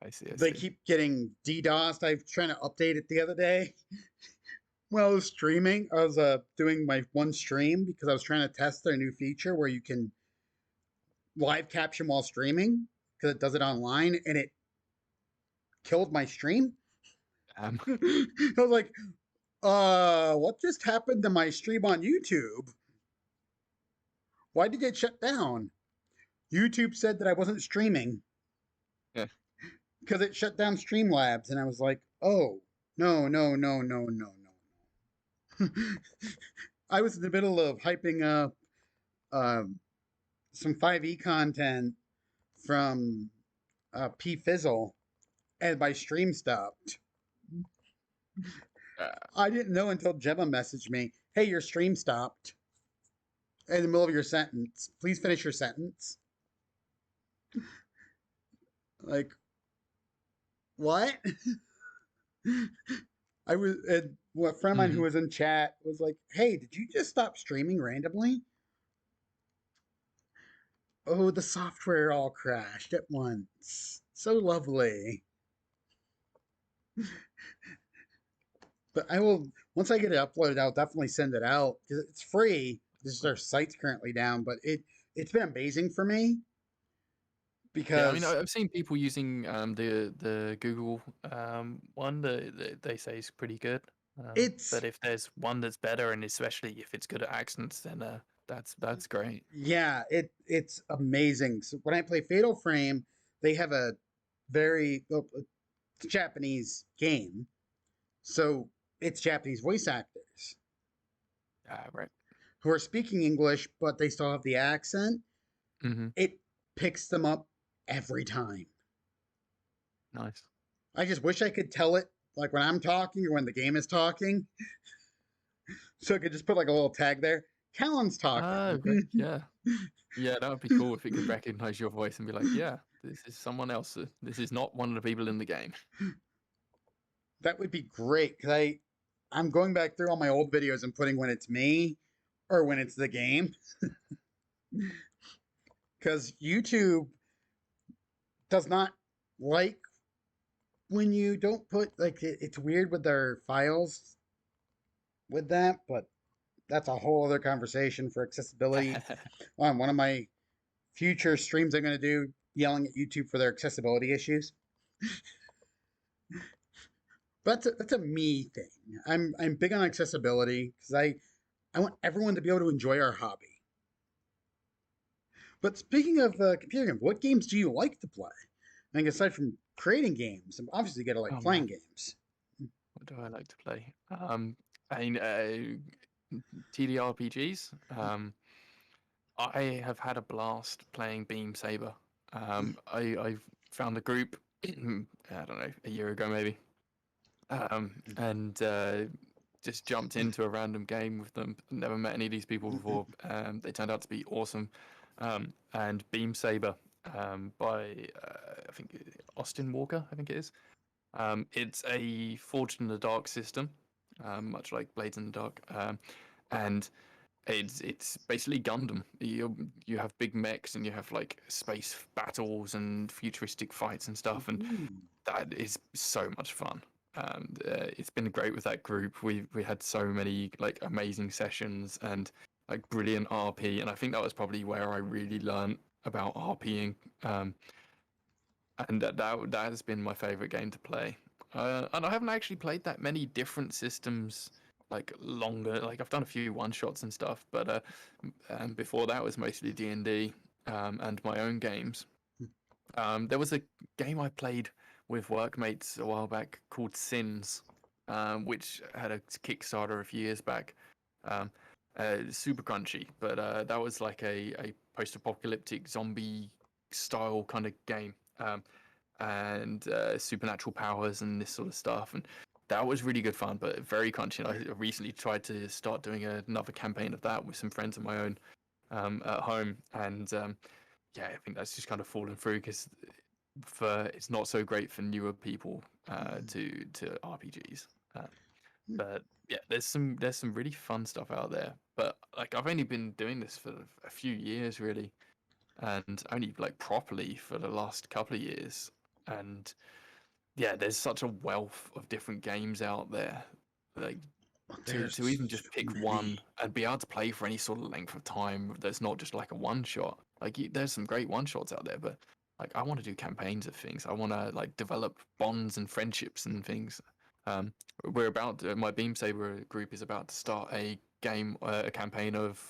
I see, I They see. keep getting DDoSed. I was trying to update it the other day. When I was streaming, I was doing my one stream because I was trying to test their new feature where you can live caption while streaming because it does it online, and it killed my stream. Um, I was like, what just happened to my stream on YouTube? Why did it shut down? YouTube said that I wasn't streaming yeah, because it shut down Streamlabs, and I was like, oh, no, no, no, no, no, no. I was in the middle of hyping up um, some 5e content from P Fizzle, and my stream stopped. uh, I didn't know until Gemma messaged me, "Hey, your stream stopped in the middle of your sentence. Please finish your sentence." Like, what? I was, and a friend of mine who mhm. was in chat was like, "Hey, did you just stop streaming randomly?" Oh, the software all crashed at once. So lovely. But I will, once I get it uploaded, I'll definitely send it out because it's free. This is our site's currently down, but it's been amazing for me Yeah, I mean, because I've seen people using the Google one that they say is pretty good. it's But if there's one that's better, and especially if it's good at accents, then that's great. yeah, it's amazing. So when I play Fatal Frame, they have a very well, it's a Japanese game, so it's Japanese voice actors Right. who are speaking English, but they still have the accent. Mm-hmm. It picks them up every time. Nice. I just wish I could tell it like when I'm talking or when the game is talking, so I could just put like a little tag there. Callan's Oh, talking. okay. Yeah. Yeah, that would be cool if it could recognize your voice and be like, yeah, this is someone else. This is not one of the people in the game. That would be great because I'm going back through all my old videos and putting when it's me or when it's the game because YouTube does not like when you don't put like it's weird with their files with that, but that's a whole other conversation for accessibility. On one of my future streams, I'm going to do yelling at YouTube for their accessibility issues. But that's a me thing. I'm big on accessibility because I want everyone to be able to enjoy our hobby. But speaking of computer games, what games do you like to play? I think aside from creating games, obviously you gotta like Oh playing man, games. what do I like to play? I mean, TDRPGs. I have had a blast playing Beam Saber. I found a group, I don't know, a year ago maybe, and just jumped into a random game with them. Never met any of these people before. They turned out to be awesome. And Beam Saber by I think Austin Walker, I think it is. It's a Forged in the Dark system, much like Blades in the Dark, and it's basically Gundam. You have big mechs and you have like space battles and futuristic fights and stuff, and Ooh. that is so much fun. It's been great with that group. We had so many like amazing sessions and like brilliant RP, and I think that was probably where I really learned about RPing. Um, and that has been my favorite game to play. And I haven't actually played that many different systems like longer. Like I've done a few one shots and stuff, but before that was mostly D&D and my own games. There was a game I played with workmates a while back called Sins, which had a Kickstarter a few years back. Um, super crunchy, but that was like a post-apocalyptic zombie style kind of game, and supernatural powers and this sort of stuff. And that was really good fun, but very crunchy. And I recently tried to start doing another campaign of that with some friends of my own at home, and yeah, I think that's just kind of fallen through because for it's not so great for newer people to RPGs. Uh, but yeah, there's some really fun stuff out there. But like I've only been doing this for a few years really, and only like properly for the last couple of years. And yeah, there's such a wealth of different games out there. Like to There's even just too pick many. one and be able to play for any sort of length of time that's not just like a one shot. Like there's some great one shots out there, but like I want to do campaigns of things. I want to like develop bonds and friendships and things. Um, we're about my Beam Saber group is about to start a game, a campaign of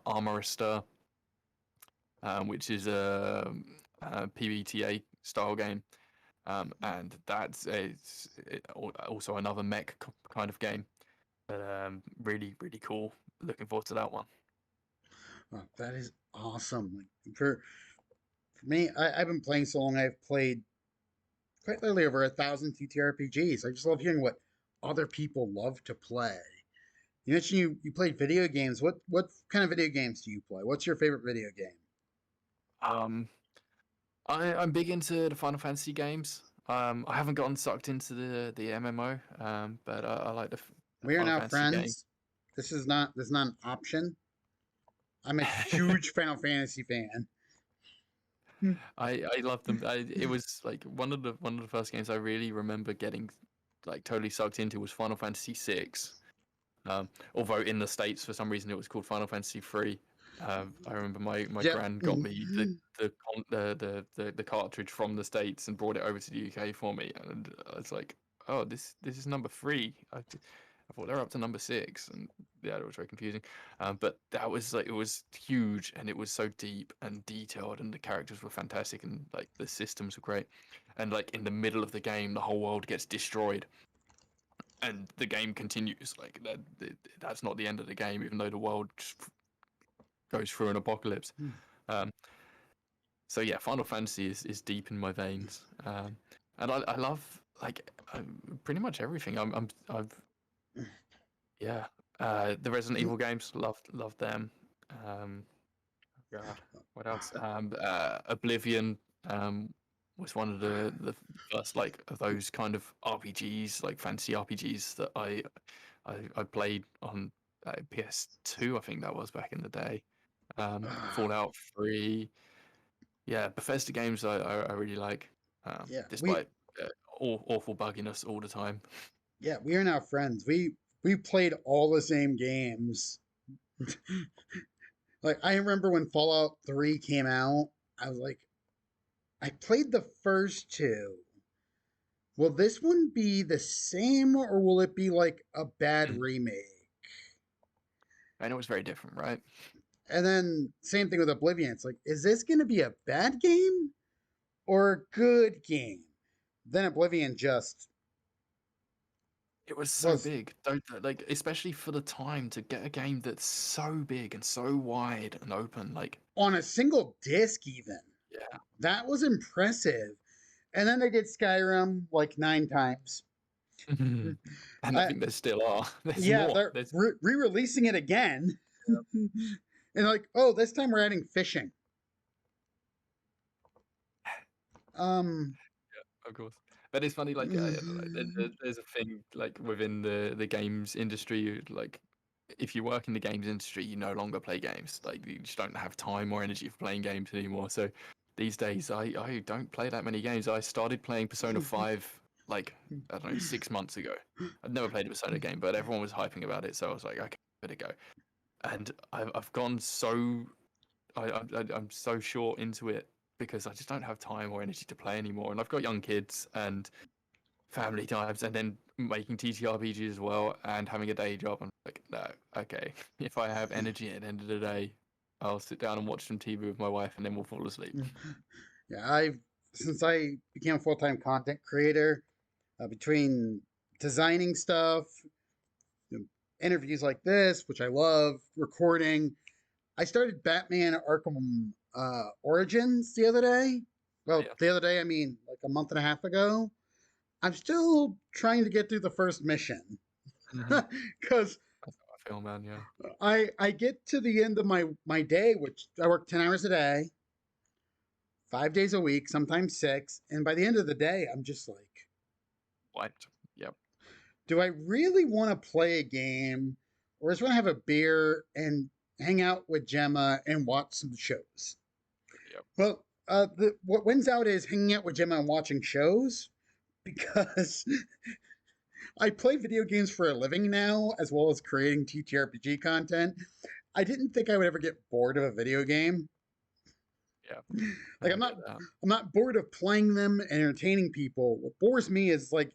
Armor Stir, which is a PBTA style game, and that's also another mech kind of game. But really, really cool. Looking forward to that one. Oh, that is awesome. Like for me, I've been playing so long. I've played quite literally over 1,000 TTRPGs. I just love hearing what other people love to play. You mentioned you played video games. What kind of video games do you play? What's your favorite video game? Um, I'm big into the Final Fantasy games. I haven't gotten sucked into the MMO, but I like the We are Final now Fantasy game. friends. This is not an option. I'm a huge Final Fantasy fan. I love them. It was like one of the first games I really remember getting like totally sucked into was Final Fantasy VI. Although in the States for some reason it was called Final Fantasy 3. I remember my Yep. gran got me the cartridge from the States and brought it over to the UK for me, and I was like, oh, this is number 3. I thought they're up to number 6, and yeah, it was very confusing. But that was like, it was huge, and it was so deep and detailed, and the characters were fantastic, and like the systems were great. And like in the middle of the game, the whole world gets destroyed, and the game continues. Like that's not the end of the game, even though the world goes through an apocalypse. Um, so yeah, Final Fantasy is deep in my veins, and I love like pretty much everything. I've yeah, the Resident Evil games, loved them. Um, God, what else? Oblivion was one of the first like of those kind of RPGs, like fantasy RPGs that I played on PS2. I think that was back in the day. Fallout 3. Yeah, Bethesda games I really like, Yeah, despite awful bugginess all the time. we are now friends. We played all the same games. Like I remember when Fallout 3 came out, I was like, I played the first two. Will this one be the same or will it be like a bad remake? I know it's very different, right? And then same thing with Oblivion. It's like, is this going to be a bad game or a good game? Then Oblivion just It was so was big, don't like, especially for the time to get a game that's so big and so wide and open. Like, on a single disc even. yeah, That was impressive. And then they did Skyrim like 9 times. and I Uh, think there still are. There's yeah, more. they're There's re-releasing it again. And like, oh, this time we're adding fishing. Um, Of course. But it's funny, like, I don't know, there's a thing, like, within the games industry, like, if you work in the games industry, you no longer play games. Like, you just don't have time or energy for playing games anymore. So these days, I don't play that many games. I started playing Persona 5, like, I don't know, 6 months ago. I'd never played a Persona game, but everyone was hyping about it, so I was like, okay, better go. And I've gone so I'm so short into it because I just don't have time or energy to play anymore. And I've got young kids and family times, and then making TTRPGs as well, and having a day job. I'm like, no, okay. If I have energy at the end of the day, I'll sit down and watch some TV with my wife, and then we'll fall asleep. yeah, I've since I became a full-time content creator, between designing stuff, you know, interviews like this, which I love, recording. I started Batman Arkham Origins the other day. Well, Yeah. the other day, I mean like a month and a half ago. I'm still trying to get through the first mission Hmm. because That's how I feel, man. Yeah. I get to the end of my day, which I work 10 hours a day, 5 days a week, sometimes six, and by the end of the day, I'm just like, Wiped. Yep. do I really want to play a game, or just want to have a beer and hang out with Gemma and watch some shows? Yep. Well, what wins out is hanging out with Gemma and watching shows because I play video games for a living now, as well as creating TTRPG content. I didn't think I would ever get bored of a video game. Yeah. Like I get that. I'm not bored of playing them and entertaining people. What bores me is like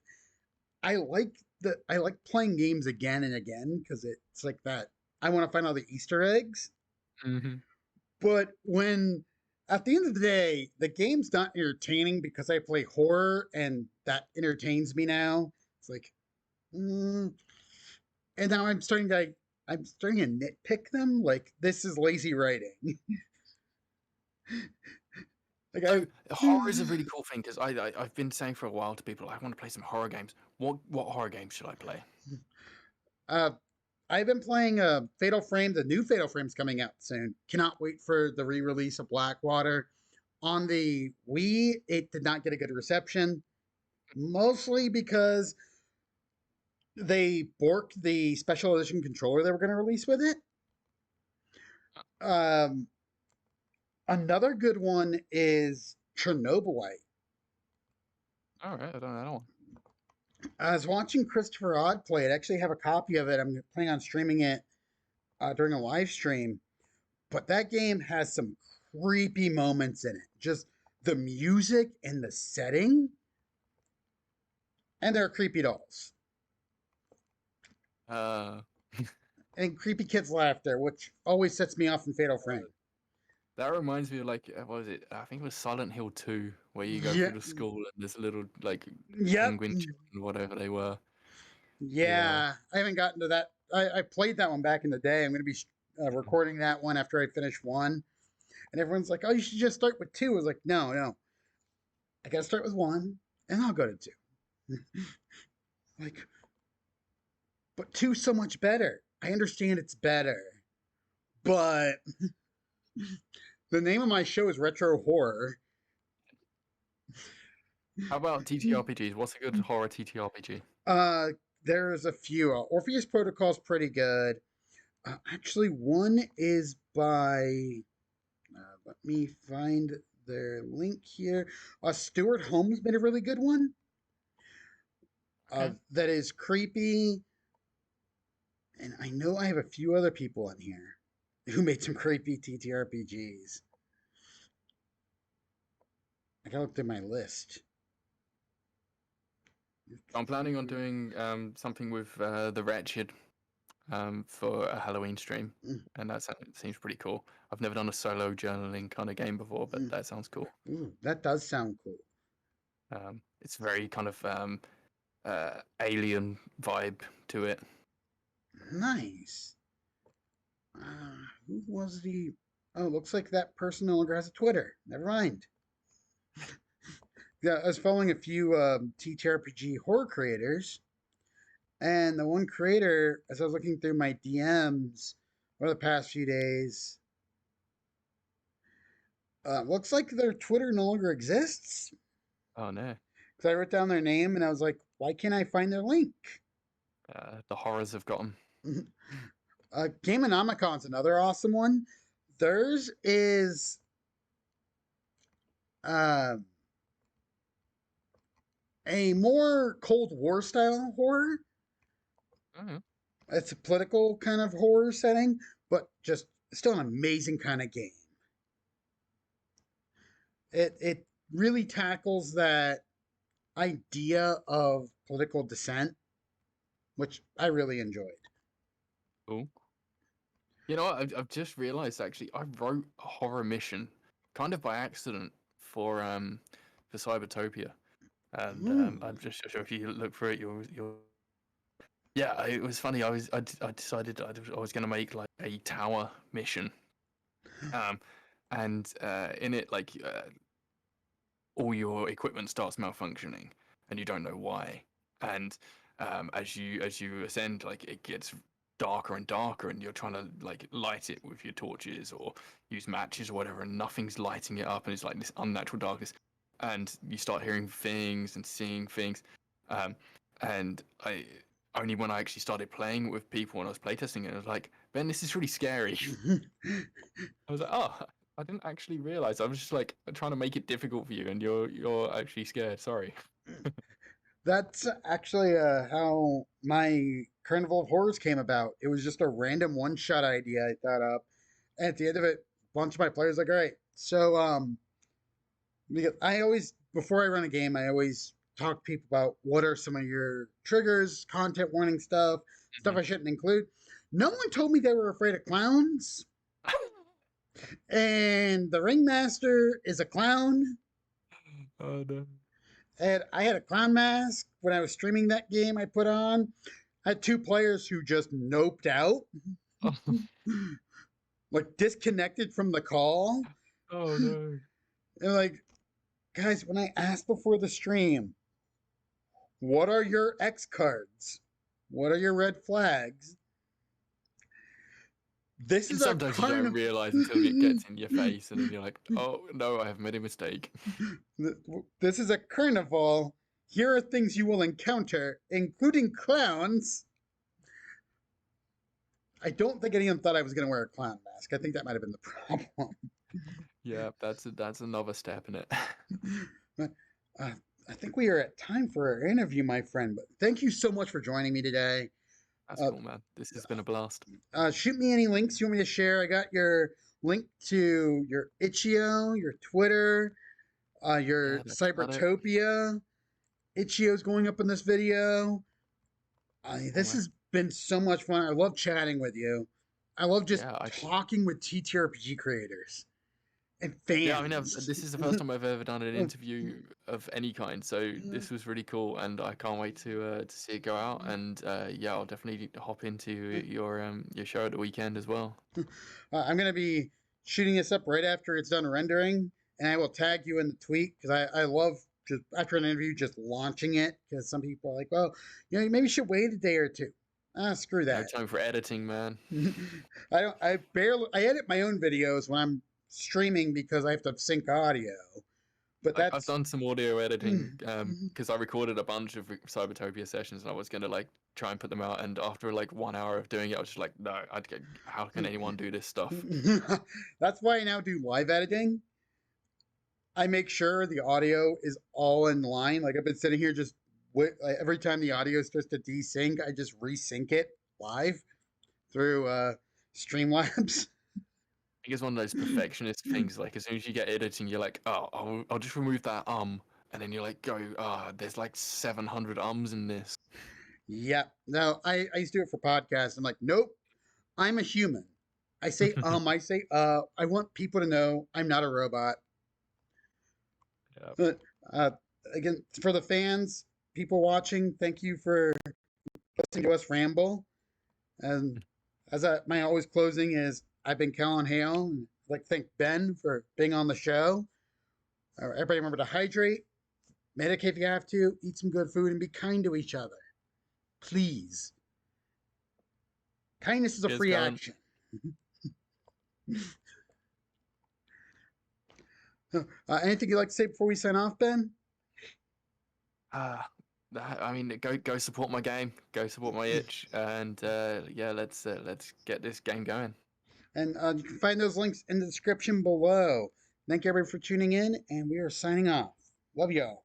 I like playing games again and again because it's like that. I want to find all the Easter eggs. Hmm. But when at the end of the day, the game's not entertaining because I play horror and that entertains me now. It's like, mm, and now I'm starting to nitpick them. Like this is lazy writing. Like So horror is a really cool thing because I've been saying for a while to people I want to play some horror games. What horror games should I play? uh, I've been playing Fatal Frame. The new Fatal Frame's coming out soon. Cannot wait for the re-release of Blackwater. On the Wii, it did not get a good reception, mostly because they borked the special edition controller they were going to release with it. Um, Another good one is Chernobylite. All right, I don't know that one. I was watching Christopher Odd play it. I actually have a copy of it. I'm planning on streaming it during a live stream. But that game has some creepy moments in it. Just the music and the setting. And there are creepy dolls. Uh, and creepy kids' laughter, which always sets me off in Fatal Frame. that reminds me of like what was it? I think it was Silent Hill 2, where you go Yeah, through the school and there's little like yep, penguin children, whatever they were. Yeah. yeah. I haven't gotten to that. I played that one back in the day. I'm going to be recording that one after I finish one. And everyone's like, "Oh, you should just start with two." I was like, "No, no, I got to start with one, and I'll go to two." Like, but two's so much better. I understand it's better, but the name of my show is Retro Horror. How about TTRPGs? What's a good horror TTRPG? Uh, there's a few. Orpheus Protocol is pretty good. Actually, one is by. Let me find their link here. Stuart Holmes made a really good one. Okay. That is creepy, and I know I have a few other people in here who made some creepy TTRPGs. I gotta look through my list. I'm planning on doing something with the Wretched for a Halloween stream, Mm, and that seems pretty cool. I've never done a solo journaling kind of game before, but mm. that sounds cool. Ooh, that does sound cool. It's very kind of alien vibe to it. Nice. Who was the? Oh, looks like that person no longer has a Twitter. Never mind. Yeah, I was following a few TTRPG horror creators, and the one creator, as I was looking through my DMs over the past few days, looks like their Twitter no longer exists. Oh no. Because I wrote down their name and I was like, why can't I find their link? The horrors have got 'em. Gameonomicon's another awesome one. Theirs is uh, a more Cold War style horror. Mm-hmm. It's a political kind of horror setting, but just still an amazing kind of game. It really tackles that idea of political dissent, which I really enjoyed. Cool. You know what? I've just realized actually I wrote a horror mission kind of by accident for Cybertopia, and Ooh. I'm just sure if you look for it, you'll. Yeah, it was funny. I decided I was going to make like a tower mission, um, and in it like all your equipment starts malfunctioning, and you don't know why. And as you ascend, like it gets darker and darker, and you're trying to like light it with your torches or use matches or whatever, and nothing's lighting it up, and it's like this unnatural darkness. And you start hearing things and seeing things, um, and I only when I actually started playing with people when I was playtesting it, I was like, Ben, this is really scary. I was like, oh, I didn't actually realize. I was just like trying to make it difficult for you, and you're actually scared. Sorry. That's actually how my Carnival of Horrors came about. It was just a random one shot idea I thought up. And at the end of it, a bunch of my players like, all right, so because I always before I run a game, I always talk to people about what are some of your triggers, content warning stuff, stuff Mhm. I shouldn't include. No one told me they were afraid of clowns. And the ringmaster is a clown. Oh no. And I had a clown mask when I was streaming that game I put on. I had two players who just noped out, like disconnected from the call. Oh no. And like, guys, when I asked before the stream, what are your X cards? What are your red flags? This And is a sometimes you don't carnival. realize until it gets in your face, and then you're like, oh no, I have made a mistake. This is a carnival. Here are things you will encounter, including clowns. I don't think anyone thought I was going to wear a clown mask. I think that might have been the problem. Yeah, that's another step in it. But, I think we are at time for our interview, my friend. But thank you so much for joining me today. That's Uh, cool, man. This has been a blast. Shoot me any links you want me to share. I got your link to your Itch.io, your Twitter, your Yeah, that's about it. Cybertopia. Itch.io's going up in this video. Cool, This man. has been so much fun. I love chatting with you. I love just Yeah, talking with TTRPG creators and yeah. I mean, fans. this is the first time I've ever done an interview of any kind, so this was really cool, and I can't wait to see it go out. And yeah, I'll definitely hop into your show at the weekend as well. I'm gonna be shooting this up right after it's done rendering, and I will tag you in the tweet because I love just after an interview just launching it because some people are like, well, you maybe you should wait a day or two. Ah, screw No that. time for editing, man. I don't. I barely. I edit my own videos when I'm streaming because I have to sync audio. But I've that's done some audio editing because I recorded a bunch of Cybertopia sessions and I was gonna like try and put them out. And after like 1 hour of doing it, I was just like, no, how can anyone do this stuff? that's why I now do live editing. I make sure the audio is all in line. Like I've been sitting here just like, every time the audio starts to desync, I just resync it live through Streamlabs. I think it's one of those perfectionist things. Like as soon as you get editing, you're like, oh, I'll just remove that and then you're like, go, there's like 700 in this. Yeah. No, I used to do it for podcasts. I'm like, nope, I'm a human. I say I want people to know I'm not a robot. Yeah. But uh again, for the fans, people watching, thank you for listening to us ramble. And my always closing is I've been Callan Hale. And I'd like to thank Ben for being on the show. Everybody remember to hydrate, medicate if you have to, eat some good food, and be kind to each other. Please. Kindness is a Cheers, free Colin. action. Anything you'd like to say before we sign off, Ben? Uh, I mean, go support my game, go support my itch, and yeah, let's get this game going. And you can find those links in the description below. Thank you everybody for tuning in, and we are signing off. Love y'all.